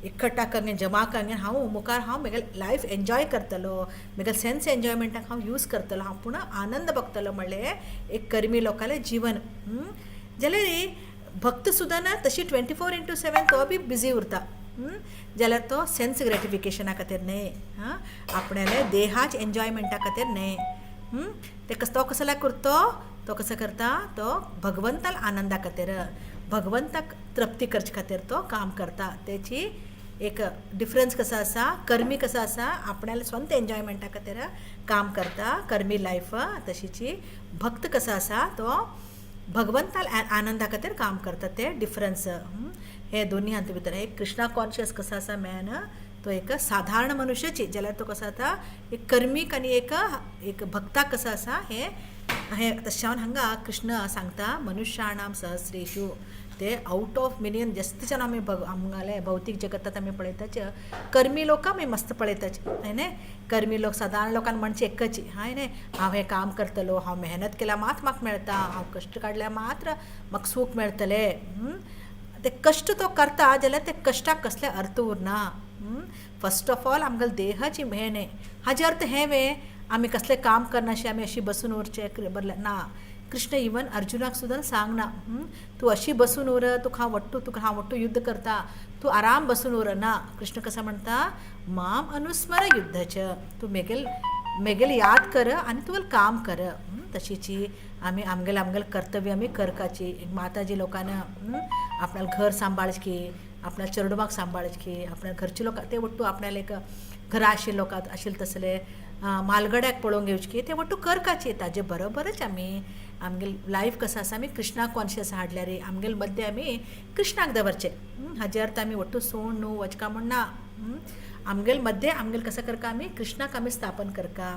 एकट्ठा कंगेन जमा कंगेन हांव मुखार हांव म्हगे लायफ एन्जॉय करतलो म्हगे सेन्स एन्जॉयमेंटाक हांव यूज करतलो हांव पूण आनंद भोगतलो म्हणलें एक कर्मी लोकालें जीवन जाल्यार भक्त सुद्दां ना तशी 24/7 तो बी बिजी उरता जाल्यार तो सेन्स ग्रेटिफिकेशना खातीर न्हय आपणाले देहाच एन्जॉयमेंटा खातीर न्हय ते तो कसो करतो तो कसो करता तो भगवंताल आनंदा खातीर भगवंताक तृप्ती करचे खातीर तो काम करता तेची एक डिफरन्स कसो आसा कर्मी कसो आसा आपणाले स्वंत एन्जॉयमेंटा खातीर काम करता कर्मी लायफ तशीची भक्त कसो आसा तो भगवंताल आनंदा खातीर काम करता ते डिफरन्स हे दोन्ही हातूंत भितर एक कृष्णा कॉन्शियस कसो आसा मॅन तो एक साधारण मनुष्याची जाल्यार तो कसो जाता एक कर्मीक आनी एक भक्ताक कसो आसा हे तशावन हांगा कृष्ण सांगता मनुष्याणाम सहस्रेषु ते आउट ऑफ मिलियन जास्तच्यान आमी आमगाले भौतीक जगतात आमी पळयताचे कर्मी लोक आमी मस्त पळयताचे हाय न्ही कर्मी लोक साधारण लोकांक म्हणचे एकची हाय न्ही हांव हें काम करतलो हांव मेहनत केल्या मात म्हाका मेळटा हांव कश्ट काडल्या मात्र म्हाका सूख मेळटलें ते कश्ट तो करता जाल्यार ते कश्टाक कसले अर्थ उरना फर्स्ट ऑफ ऑल आमगेले देहाची मेहनत हाजे अर्थ हे वे आमी कसलें काम करनाशें आमी अशी बसून उरचें बरलें ना कृष्ण इवन अर्जुनाक सुद्दां सांगना तूं अशी बसून उर तुका हांव वट्टू युद्ध करता तूं आराम बसून उर ना कृष्ण कसं म्हणटा माम अनुस्मर युद्धच तूं मेगेल याद कर आनी तुवें काम कर तशीची आमी आमगेले कर्तव्य आमी करपाची माताजी लोकांना आपणाल घर सांबाळची आपल्या चेडवाक सांबाळची आपल्या घरचे लोक ते वट्टू आपणाले एक घरा आशिल्ले लोक आशिल्ले तसले मालगड्याक पळोवंक घेवची ते वट्टू करपाची ताजे बरोबरच आमी आमगेल लायफ कसो आसा आमी कृष्णा कॉन्शियस हाडल्यार आमगेल मध्य आमी कृष्णाक दवरचे हाजे अर्थ आमी वट्टू सोण न्हू वचका म्हण ना आमगेल मध्य आमगेल कसं करका आमी कृष्णाक आमी स्थापन करका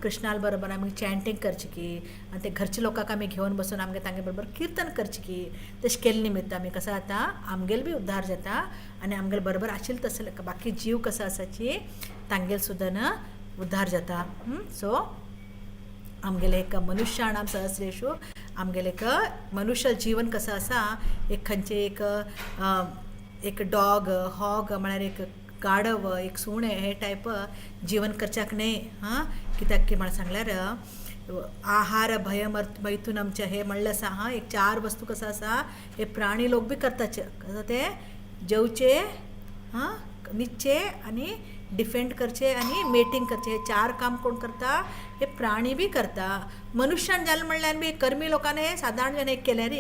कृष्णाल बरोबर आमी चॅन्टिंग करची की आनी ते घरचे लोकांक आमी घेवन बसून आमगे तांगे बरोबर कीर्तन करची की तशें केले निमित्त आमी कसो जाता आमगेल बी उद्धार जाता आनी आमगेल बरोबर आशिल्ले तसले बाकी जीव कसो आसाची तांगेल सुद्दां उद्धार जाता सो आमगेले एक मनुष्याणाम सहस्रेषु आमगेले एक मनुष्य जीवन कसो आसा एक खंयचे एक डॉग हॉग म्हळ्यार एक गाडव एक सुणे हे टायप जीवन करच्याक न्हय कित्याक की म्हण सांगल्यार आहार भय मैथुनमचे हे म्हणलें आसा एक 4 वस्तू कसो आसा हे प्राणी लोक बी करताचे कसो ते जेवचे न्हिदचे आनी डिफेंड करचे आनी मेटींग करचे हे 4 काम कोण करता हे प्राणी बी करता मनुष्यान जल्म म्हणल्यार बी कर्मी लोकांनी साधारण जन एक केल्यार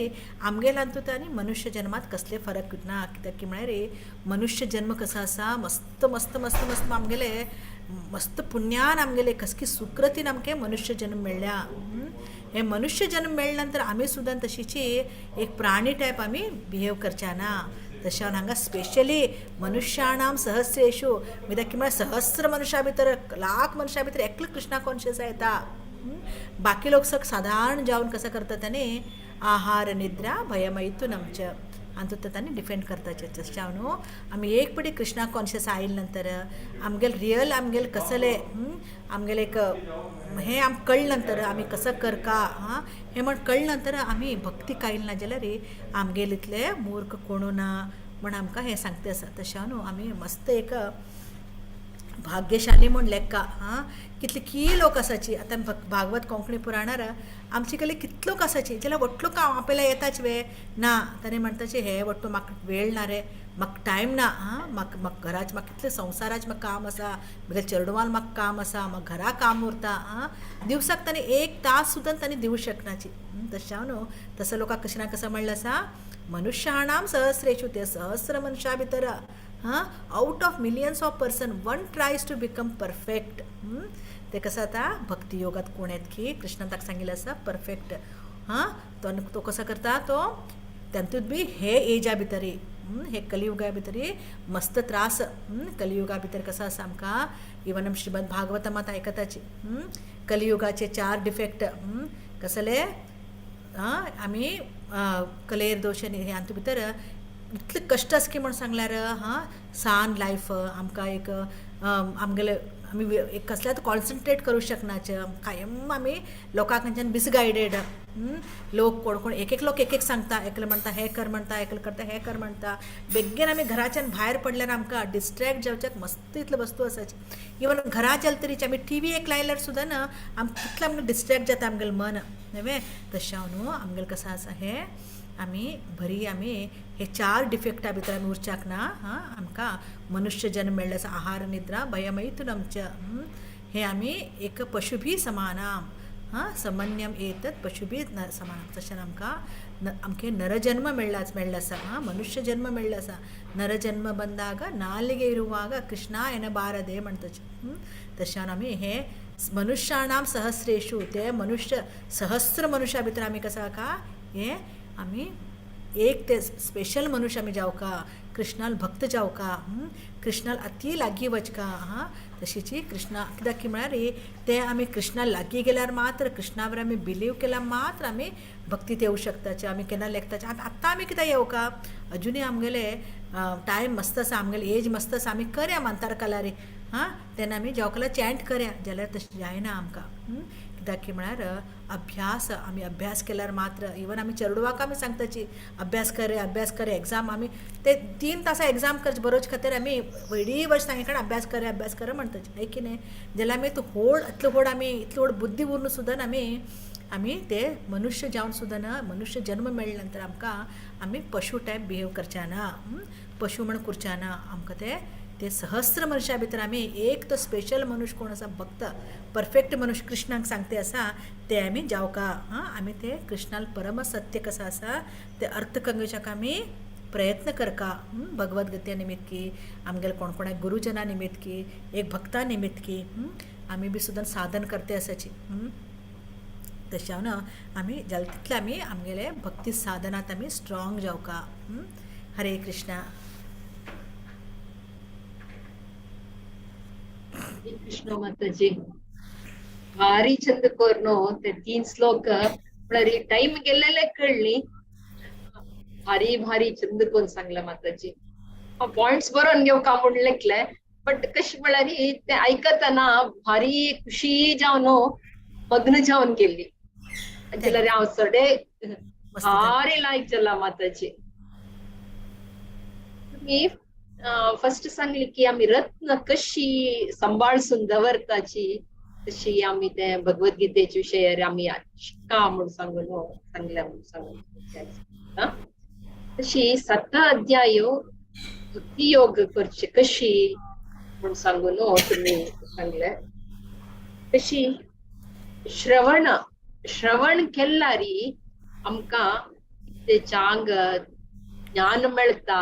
आमगेल हातूंत आनी मनुष्य जन्मात कसले फरक ना कित्याक की म्हळ्यार मनुष्य जन्म कसो आसा मस्त मस्त मस्त मस्त आमगेले मस्त पुण्यान आमगेले कसकी सुकृतीन आमगे मनुष्य जन्म मेळ्ळ्या हे मनुष्य जन्म मेळ्ळे नंतर आमी सुद्दां तशीची एक प्राणी टायप आमी बिहेव करचे ना तशें हांगा स्पेशली मनुष्याणाम सहस्रेषु कित्याक की म्हळ्यार सहस्र मनशां भितर लाख मनशां भितर एकलो कृष्णा कॉन्शियस येता बाकी लोक साधारण जावन कसं करतात न्ही आहार निद्रा भयमैथुनमचे हातूंत तांणी डिफेंड करताचे तशें हांव न्हू आमी एक पटी कृष्णा कॉन्शियस आयिल्ले नंतर आमगेल रियल आमगेल कसले आमगेले एक हें आमकां कळ्ळे नंतर आमी कसं करका हें म्हण कळ्ळे नंतर आमी भक्तीक आयिल्ले ना जाल्यार आमगेले इतले मूर्ख कोणू ना म्हण आमकां हें सांगता आसा तशें हांव न्हू आमी मस्त एक भाग्यशाली म्हण लेखा कितले लोक आसाची आतां भागवत कोंकणी पुराणार आमचे कडेन कितलो लोक आसाची जाल्यार वट्टलो काम आपल्याला येताच वे ना ताणें म्हणटाचे हे वट्टू म्हाका वेळ ना रे म्हाका टायम ना म्हाका घराचें म्हाका कितलें संवसाराचें म्हाका काम आसा म्हज्या चेडवान म्हाका काम आसा म्हाका घरा काम उरता दिवसाक ताणें 1 तास सुद्दां ताणें दिवंक शकनाची तशें हांव न्हू तसं लोकांक कशें ना कसं म्हणलें आसा मनुष्याणाम सहस्रेषु ते सहस्र मनशां भितर out of millions of person one tries to become perfect ते कसं आता भक्ती योगात कोण आहेत की कृष्णान ताका सांगिल्लें आसा परफेक्ट तो कसो करता तो तातूंत बी हे एजा भितर हे कलियुगा भितर मस्त त्रास कलियुगा भितर कसो आसा आमकां इवन श्रीमद भागवतमात आयकताची कलियुगाचे 4 डिफेक्ट कसले आमी कलेर दोश हे हातूंत भितर इतलें कश्ट आसा की म्हण सांगल्यार सान लायफ आमकां एक आमगेले आमी एक कसल्याच कॉन्सन्ट्रेट करूं शकनाचे कायम आमी लोकां कडच्यान मिसगायडेड लोक कोण कोण एक लोक एक सांगता एकले म्हणटा हें कर म्हणटा एकले करता हें कर म्हणटा बेगीन आमी घराच्यान भायर पडल्यार आमकां डिस्ट्रॅक्ट जावच्याक मस्त इतल्यो वस्तू आसात इवन घरा चलतरीच आमी टी व्ही एक लायल्यार सुद्दां ना कितलें आमकां डिस्ट्रॅक्ट जाता आमगेलें मन न्हय तशें हांव न्हू आमगेलें कशें आसा हें आमी बरी आमी हे 4 डिफेक्टा भितर आमी उरच्याक ना आमकां मनुष्य जन्म मेळ्ळो आसा आहार निद्रा भयमैथुनं च हे आमी एक पशुभी समानाम समन्यम एतत् पशुभी समानाम तशें आमकां आमगे नरजन्म मेळ्ळो आसा मनुष्य जन्म मेळ्ळो आसा नरजन्म ಬಂದಾಗ ನಾಲಿಗೆ ಇರುವಾಗ ಕೃಷ್ಣ ಎನ್ನಬಾರದೆ म्हणतच तशें आमी हे मनुष्याणां सहस्रेषु ते मनुष्य सहस्र मनुष्या भितर आमी कसं आका हे आमी एक ते स्पेशल मनुष्य आमी जावका कृष्णाल भक्त जावका कृष्णाल अति लागीं वचका तशीची कृष्णा कित्याक की म्हळ्यार ते आमी कृष्णा लागीं गेल्यार मात्र कृष्णा वर आमी बिलीव केल्यार मात्र आमी भक्तीत येवं शकताचे आमी केन्ना लेखताचे आतां आमी कित्याक येवका अजुनूय आमगेले टायम मस्त आसा आमगेले एज मस्त आसा आमी करया मानतार कलारी तेन्ना आमी जेवकला चॅन्ट करया जाल्यार तशें जायना आमकां कित्याक की म्हळ्यार अभ्यास आमी अभ्यास केल्यार मात्र इवन आमी चेडवाक आमी सांगताची अभ्यास करे एग्जाम आमी ते 3 तास एग्जाम करचे बरोवचे खातीर आमी व्हडली वर्स तांगे कडेन अभ्यास करे म्हणटाचे है की न्हय जाल्यार आमी इतलो व्हड बुद्धी उरून सुद्दां आमी ते मनुष्य जावन सुद्दां ना मनुष्य जन्म मेळ्ळे नंतर आमकां आमी पशु टायप बिहेव करचे ना पशु म्हण करचे ना आमकां ते सहस्र मनशा भितर आमी एक तो स्पेशल मनुष्य कोण आसा भक्त परफेक्ट मनुष्य कृष्णाक सांगते आसा ते आमी जावका आमी ते कृष्णाल परम सत्य कसं आसा ते अर्थ कंगेच्याक आमी प्रयत्न करका भगवद्गीते निमित्त की आमगेले कोण गुरुजना निमित्त की एक भक्ता निमित्त की आमी बी सुद्दां साधन करते आसाची तशें ना आमी जालें तितलें आमी आमगेले भक्ती साधनात आमी स्ट्रॉंग जावका हरे कृष्णा कृष्ण माताजी भारी चंद कोरनो ते 3 श्लोक म्हळ्यार टाइम गेलेले कळली भारी भारी चंद कोण सांगला माताजी पॉइंट्स बरोवन घेवका म्हूण लेखले बट कशें म्हळ्यार ते आयकतना भारी खुशी जावन मग्न जावन गेल्ली जाल्यार हांव सडे भारी लायक जाला माताजी तुम्ही फर्स्ट सांगली की आम्ही रत्न कशी सांभाळसून दवरताची तशी आम्ही ते भगवद्गीतेचे विषय आम्ही शिका म्हणून सांगून सांगल्या म्हणून सांगून तशी 7 अध्याय भक्ती योग करचे कशी म्हणून सांगून तुम्ही सांगले तशी श्रवण केल्यारी आमकां ते चांग ज्ञान मेळटा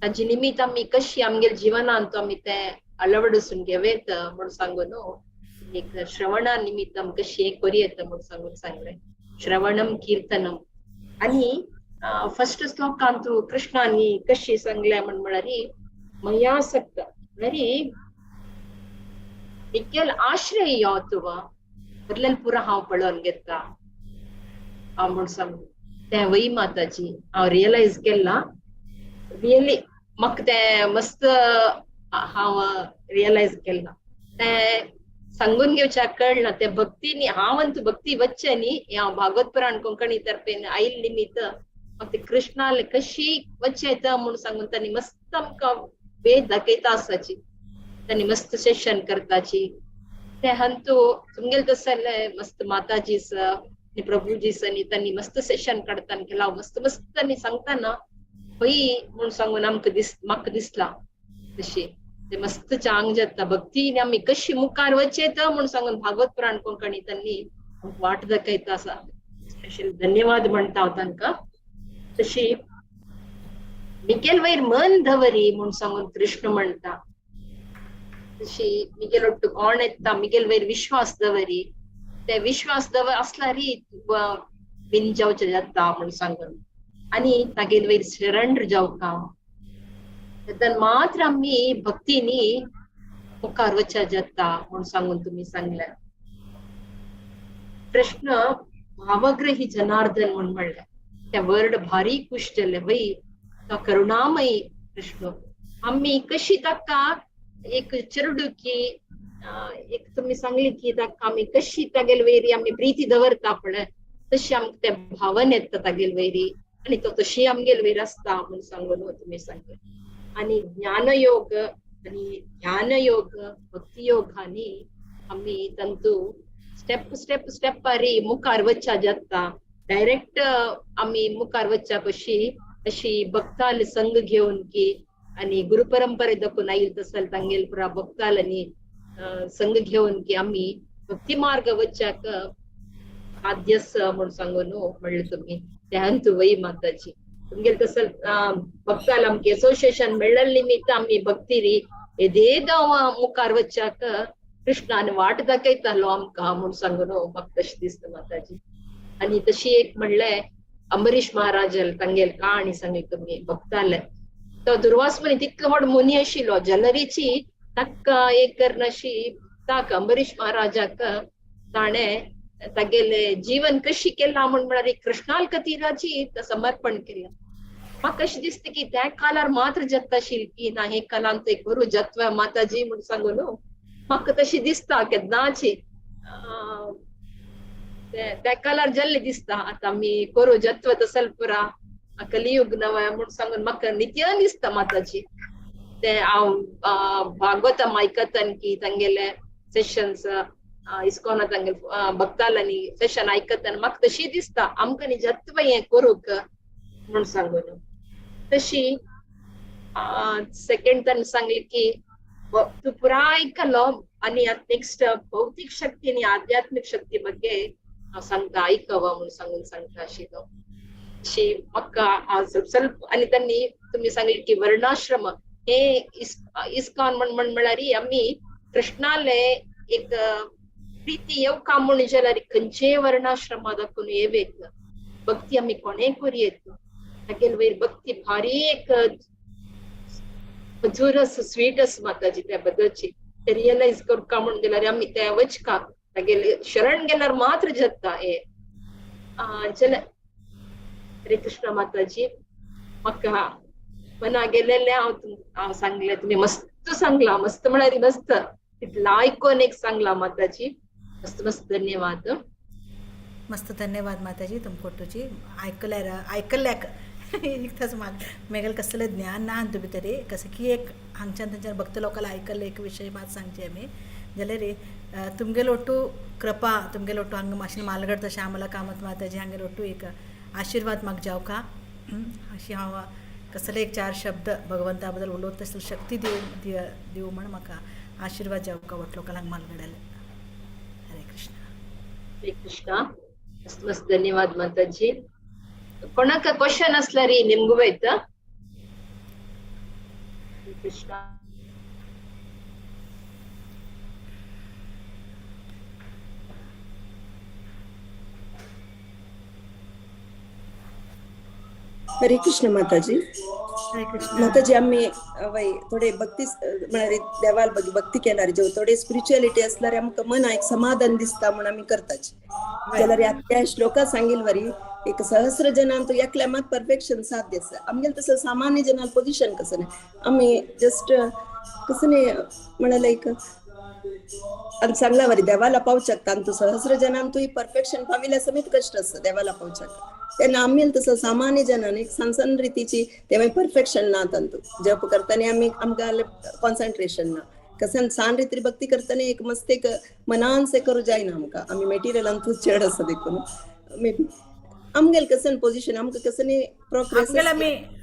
ताजे निमित्त आमी कशी आमगेल्या जिवनांत आमी ते अलवडसून घेवेत म्हणून सांगून एक श्रवणा निमित्त कशी एक बरी येता म्हणून सांगून सांगले श्रवणम कीर्तनम आणि फर्स्ट श्लोकांत कृष्णानी कशी सांगल्या म्हळ्यार मयासक्त म्हळ्यार मिक्केल आश्रय यो तुवा बरलेल पुरा हांव पळोवन घेता म्हणून सांग ते वय माताजी हांव रियलायज केला रियली म्हाका ते मस्त हांव रियलायज केला ते सांगून घेवच्या कळना ते भक्तीनी हांव भक्ती वच्चे न्ही हांव भागवत पुराण कोंकणी तर्फेन आयल निमित्त म्हाका ते कृष्णाल कशी वच्चे येता म्हणून सांगून तांणी मस्त आमकां वेद दाखयता आसाची तांणी मस्त सेशन करताची ते हंतू तुमगेले तसले मस्त माताजीस प्रभुजीस आनी तांणी मस्त सेशन काडताना केला मस्त मस्त तांणी सांगताना पळय म्हणून सांगून म्हाका दिसला तशी ते मस्त चांग जाता भक्तीने आमी कशी मुखार वचेत म्हणून सांगून भागवत पुराण कोंकणी तांणी वाट दाखयता आसा स्पेशल धन्यवाद म्हणटा हांव तांकां तशी मिगेल वयर मन दवरी म्हणून सांगून कृष्ण म्हणटा तशी मिगेल ओट्टू कोण येता मिगेल वयर विश्वास दवरी ते विश्वास असल्यारी बिन जावचे जाता म्हणून सांगून आणि तागेल वयर सरेंडर जावका तेन्ना मात्र आमी भक्तीनी मुखार वचचे जाता म्हणून सांगून तुम्ही सांगले कृष्ण भावग्रही जनार्दन म्हणून म्हणले त्या वर्ड भारी खुश जाले भाई तो करुणामयी कृष्ण आम्ही कशी ताका एक चेडू की एक तुम्ही सांगली की ताका आम्ही कशी तागेल वैरी आम्ही प्रीती दवरता पळय तशी आमकां ते भावन येता तागेल वैरी आणि तो तशी आमगेल वैर आसता म्हणून सांगून तुम्ही सांगले आणि ज्ञानयोग आणि ध्यानयोग भक्तियोगांनी आम्ही तंतू स्टेप पारी मुखार वच्चा जाता डायरेक्ट आम्ही मुखार वच्चा कशी अशी भक्ताल संघ घेऊन की आणि गुरु परंपरे दाखवून आईल तसल तांगेल पुरा भक्ताल आणि संघ घेऊन की आम्ही भक्ती मार्ग वच्चाक आद्यस म्हणून सांगून म्हणले तुम्ही त्याहंतू वही माताजी तुमगेल तसल भक्ताल आमके असोसिएशन मेळल निमित्त आम्ही भक्तिरी एदेदा मुखार वच्चाक कृष्णान वाट दाखयतालो आमकां म्हणून सांगून म्हाका तशें दिसता माताजी आणि तशी एक म्हणले अंबरीश महाराजाल तांगेल कहाणी सांगली तुम्ही भक्ताले तो दुर्वास मुनी तितलो व्हड मुनी आशिल्लो जलरीची ताका एक करनाशी ताक अंबरीश महाराजाक ताणें तागेले जीवन कशी केला म्हळ्यार कृष्णाल कतिराची समर्पण केलं म्हाका कशें दिसता की त्या काळार मात्र जत्त आशिल्ली की ना हे कालांत एक करू जत्व माताजी म्हणून सांगून म्हाका तशी दिसता केन्नाची त्या काळार जाल्ले दिसता आता आम्ही करू जत्व तसल पुरा कलियुग नवं म्हणून सांगून म्हाका नित्य दिसता माताजी ते हांव भागवतम आयकतन की तांगेले सेशन्स इस्कॉना तांगेल भक्तालांनी सेशन आयकतन म्हाका तशी दिसता आमकां न्ही जत्व हे करूंक म्हणून सांगून तशी सेकंड तान सांगली की तू पुरा आयकलो आणि नेक्स्ट भौतिक शक्ती आणि आध्यात्मिक शक्ती ಬಗ್ಗೆ सांगता आयकवा म्हणून सांगता आशिल्लो अशी म्हाका ಸ್ವಲ್ಪ आणि त्यांनी तुम्ही सांगले की वर्णाश्रम हे इस्कॉन म्हणल्यार आम्ही कृष्णाले एक प्रीती येवका म्हणून जाल्यार खंयचे वर्णाश्रम दाखवून येवेक भक्ती आम्ही कोणे करूयेत तागेल वयर भक्ती भारी एक मधुरस स्वीटस माताजी त्या बद्दलची ते रियलाइज करता म्हणून गेल्यार आम्ही त्या वचका तागेले शरण गेल्यार मात्र जत्ता हे चला हरे कृष्ण माताजी म्हाका मना गेलेले हांव सांगले तुम्ही मस्त सांगला मस्त म्हळ्यार मस्त तितला आयकोन एक सांगला माताजी मस्त मस्त धन्यवाद मस्त धन्यवाद माताजी तुमकोटूची आयकल्याक इतकंच मेगल कसलें ज्ञान ना तुमी तरी कसं की एक हांगच्यान थंयच्यान भक्त लोकांना आयकल्ले एक विशय मात सांगचे आमी जाल्यार तुमगे लोटू कृपा तुमगे लोटू हांगा मातशें मालगड तशें आम्हाला कामत माताजी हांगे लोटू एक आशीर्वाद म्हाका जावका अशी हांव कसले एक 4 शब्द भगवंता बद्दल उलोवंक तसली शक्ती दिवं म्हण म्हाका आशीर्वाद जावका वट लोकांक मालगडाले हरे कृष्ण मस्त मस्त धन्यवाद माताजी कोणाक क्वेश्चन असल्यार निमगू वयत कृष्ण हरे कृष्ण माताजी हरे कृष्ण माताजी आम्ही वय थोडे भक्ती म्हळ्यार देवाल भक्ती केल्यार जो थोडे स्पिरिच्युअलिटी असल्यार आमकां मना एक समाधान दिसता म्हणून आम्ही करताची जाल्यार त्या श्लोका सांगिल वरी एक सहस्र जनान तो एकल्या परफेक्शन साध्य आसा आमगेले तसं सामान्य जनाल पोजिशन कसं नाही आम्ही जस्ट कसं नाही म्हळ्यार लायक आमी सांगला वरी देवाला पावच्याक तांतू सहस्र जनान तू परफेक्शन पाविल्या समेत कष्ट आसता देवाला पावच्याक तेन्ना आमी तसं सामान्य जनान एक सन रितीची तेव्हा परफेक्शन ना तांतू जप करताना आमी आमकां कॉन्सन्ट्रेशन ना कसन सान रीती भक्ती करताना एक मस्त एक मनान से करू जायना आमकां आमी मेटेरियलान तूच चड आसा देखून मे बी आमगेल कसन पोजिशन आमकां कसं प्रोग्रेस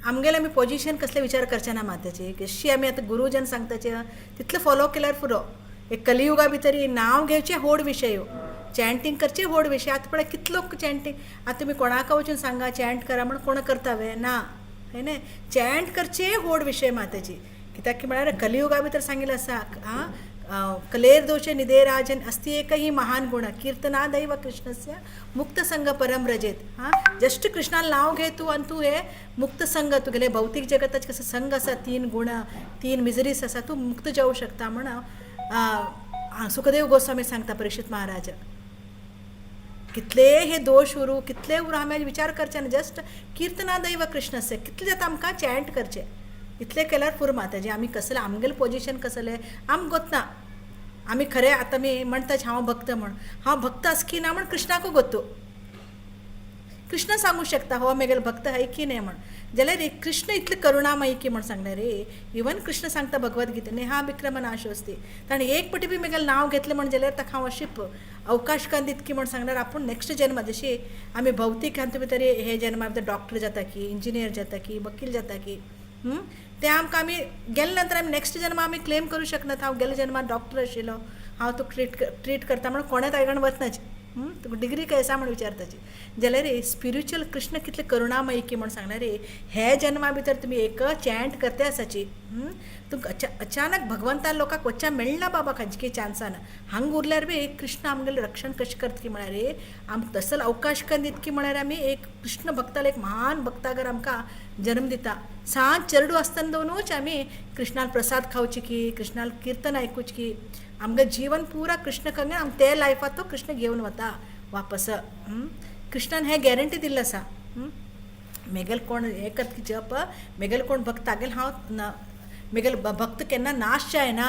आमगेले आमी पोजिशन कसले विचार करचे ना माताचे कशी आमी आतां गुरुजन सांगताचे तितले फॉलो केल्यार पुरो एक कलियुगा भितर नांव घेवचे व्हड विशय चॅन्टिंग करचे व्हड विशय आतां पळय कितलो चॅन्टिंग आतां तुमी कोणाक वचून सांगा चॅन्ट करा म्हण कोण करतावे ना है न्ही चॅन्ट करचे व्हड विशय माताजी कित्याक की म्हळ्यार कलियुगा भितर सांगिल्लें आसा कलेर दोषे निदे राजन अस्ति एक ही महान गुण कीर्तना दैव कृष्णस्य मुक्त संग परम रजेत जस्ट कृष्णाला नाव घे तू आणि तू हे मुक्त संग तुगेले भौतिक जगताचे कसं संग आसा 3 गुण 3 मिजरीस आसा तू मुक्त जाऊ शकता म्हण सुखदेव गोस्वामी सांगता परीक्षित महाराज कितले हे दोष उरू कितले उरू आमी विचार करचे ना जस्ट कीर्तना दैव कृष्णस्य कितले जाता आमकां चॅन्ट करचे इतले केल्यार पुरो माताजी आमी कसले आमगेलें पोजिशन कसलें आमकां गोतना आमी खरें आतां आमी म्हणटाच हांव भक्त म्हण हांव भक्त आस की ना म्हण कृष्णाकू गोतू कृष्ण सांगू शकता हो मेगेलो भक्त है की नाही म्हण जाल्यार कृष्ण इतले करुणामयी की म्हण सांगणार रे इवन कृष्ण सांगता भगवद्गीतेन हा विक्रम नाशोस्ती ताणें एक पटी बी मेगेलें नांव घेतलें म्हण जाल्यार ताका हांव अशी अवकाश कान दितकी म्हण सांगल्यार आपूण नेक्स्ट जन्म जशी आमी भौतीक हातूंत भितर हे जन्मा भितर डॉक्टर जाता की इंजिनियर जाता की वकील जाता की ते आमकां आमी गेले नंतर आमी नेक्स्ट जन्म आमी क्लेम करूं शकनात हांव गेल्या जन्मात डॉक्टर आशिल्लो हांव तुका ट्रीट करता म्हणून कोणेच आयकण वचनाची तुका डिग्री काय आसा म्हण विचारताची जाल्यार स्पिरिच्युअल कृष्ण कितले करुणामयी की म्हण सांगणार रे हे जन्मा भितर तुमी एक चॅन्ट करते आसाची तुमकां अचानक भगवंता लोकांक वच्चा मेळना बाबा खंयची चान्सान हांग उरल्यार बी कृष्ण आमगेलें रक्षण कशें करता की म्हळ्यार रे आमकां तसल अवकाश करून दिता की म्हळ्यार आमी एक कृष्ण भक्ताला एक महान भक्तागर आमकां जन्म दिता सांज चेडू आसतना दोनूच आमी कृष्णाल प्रसाद खावची की कृष्णाल कीर्तन आयकुची की आमगे जीवन पुरा कृष्ण कंगे आम ते लायफात तो कृष्ण घेवन वता वापस कृष्णान हे गॅरंटी दिल्लें आसा मेगेल कोण हे करता की जप मेगेल कोण भक्त आगेल हांव मेगेल भक्त केन्ना नाश जायना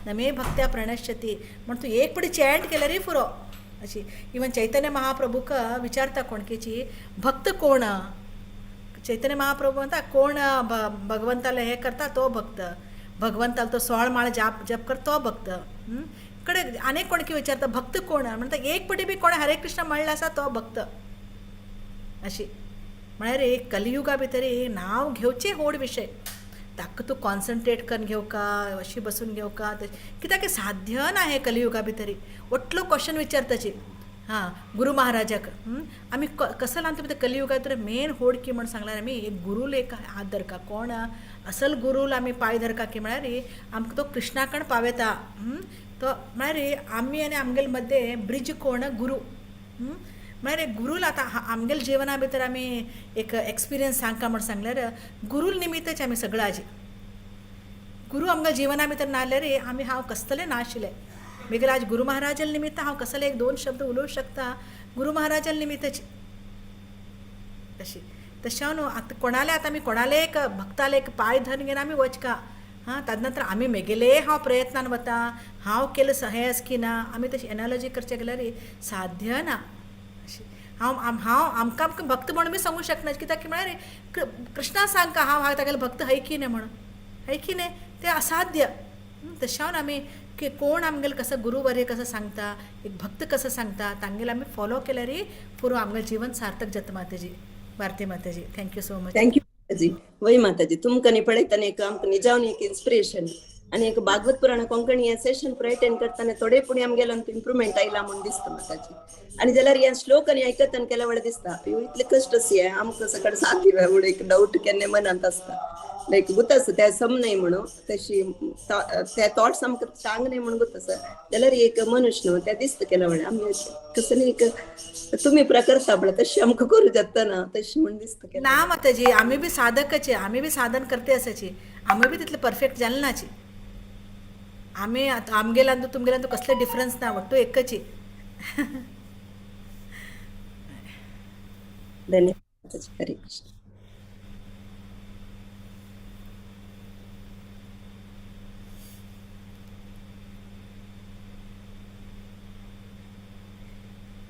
नमे भक्त्या प्रणश्यती म्हण तूं एक पटी चॅन्ट केल्यारय पुरो अशी इवन चैतन्य महाप्रभूक विचारता कोणकेची भक्त कोण चैतन्य महाप्रभू म्हणटा कोण भगवंताला हे करता तो भक्त भगवंताला तो 16 माळ जप करता तो भक्त कडे अनेक कोणकी विचारता भक्त कोण म्हणटा एक पटी बी कोणे हरे कृष्ण म्हणलें आसा तो भक्त अशी म्हळ्यार कलियुगा भितर नांव घेवचें व्हड विशय ताका तूं कॉन्सन्ट्रेट करून घेवका अशी बसून घेवका कित्याक साध्य ना हे कलियुगा भितर वटलो क्वेश्चन विचारताची हां गुरु महाराजाक आमी कसं लावन भितर कलियुगा भितर मेन होड की म्हण सांगल्यार आमी एक गुरूल एक हात धरका कोण असल गुरूल आमी पांय धरका की म्हळ्यार आमकां तो कृष्णा कडेन पावयता तो म्हळ्यार आमी आनी आमगेले मध्य ब्रिज कोण गुरू म्हळ्यार गुरूल आतां आमगेल्या जिवना भितर आमी एक एक्सपिरियन्स सांगता म्हण सांगल्यार गुरूल निमित्तच आमी सगळं आजी गुरू आमच्या जिवना भितर नाल्यार आमी हांव कसलें नाशिल्लें मेगेल आज गुरु महाराजाल निमित्त हांव कसले एक 2 शब्द उलोवंक शकता गुरु महाराजाल निमित्तची तशी तशें हांव न्हू आतां कोणाले आतां आमी कोणाले एक भक्ताले एक पांय धरून घेवन आमी वचका हां ताजे नंतर आमी मेगेले हांव प्रयत्नान वता हांव केलें हें आस की ना आमी तशी एनालॉजी करचें गेल्यार साध्य ना अशी हांव आमकां भक्त म्हणून बी सांगूंक शकना कित्याक की म्हळ्यार कृष्णा सांगता हांव तागेलो भक्त है की नाही म्हणून है की नाही तें असाध्य तशें हांव आमी की कोण आमगेले कसं गुरुवर्य कसं सांगता एक भक्त कसं सांगता तांगेले आमी फॉलो केल्यारय पुरो आमगेलें जीवन सार्थक जाता माताजी भारती माताजी थँक्यू सो मच थँक्यू माताजी वय माताजी तुमकां न्ही पळयतना एक आमकां निजावन एक इन्स्पिरेशन आनी एक भागवत पुराण कोंकणी हें सेशन अटेंड करतना थोडे पुणी आमगेलो इम्प्रुवमेंट आयला म्हूण दिसता माताजी आनी जाल्यार ह्या श्लोक आनी आयकतना केल्या वेळा दिसता इतले कश्ट सी आमकां सकाळ साथ म्हणून एक डाऊट केन्ना मनांत आसता लायक गुतास त्या समनाय म्हणून तशी त्या थॉट्स आमकां सांग नाही म्हणून गुतास जाल्यार एक मनुष्य न्हू त्या दिसता केल्या वेळा आमी कसं एक तुमी प्रकारता पळय तशी आमकां करूं जाता ना तशी म्हणून दिसता ना माताजी आमी बी साधकाचे आमी बी साधन करते आसाची आमी बी तितले परफेक्ट जाले नाची आमी आमगेल्यान तुमगेल्यान कसले डिफरन्स ना वट्टू एकची धन्यवाद हरे कृष्ण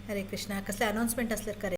हरे कृष्णा कसले अनाउन्समेंट असल्यार करे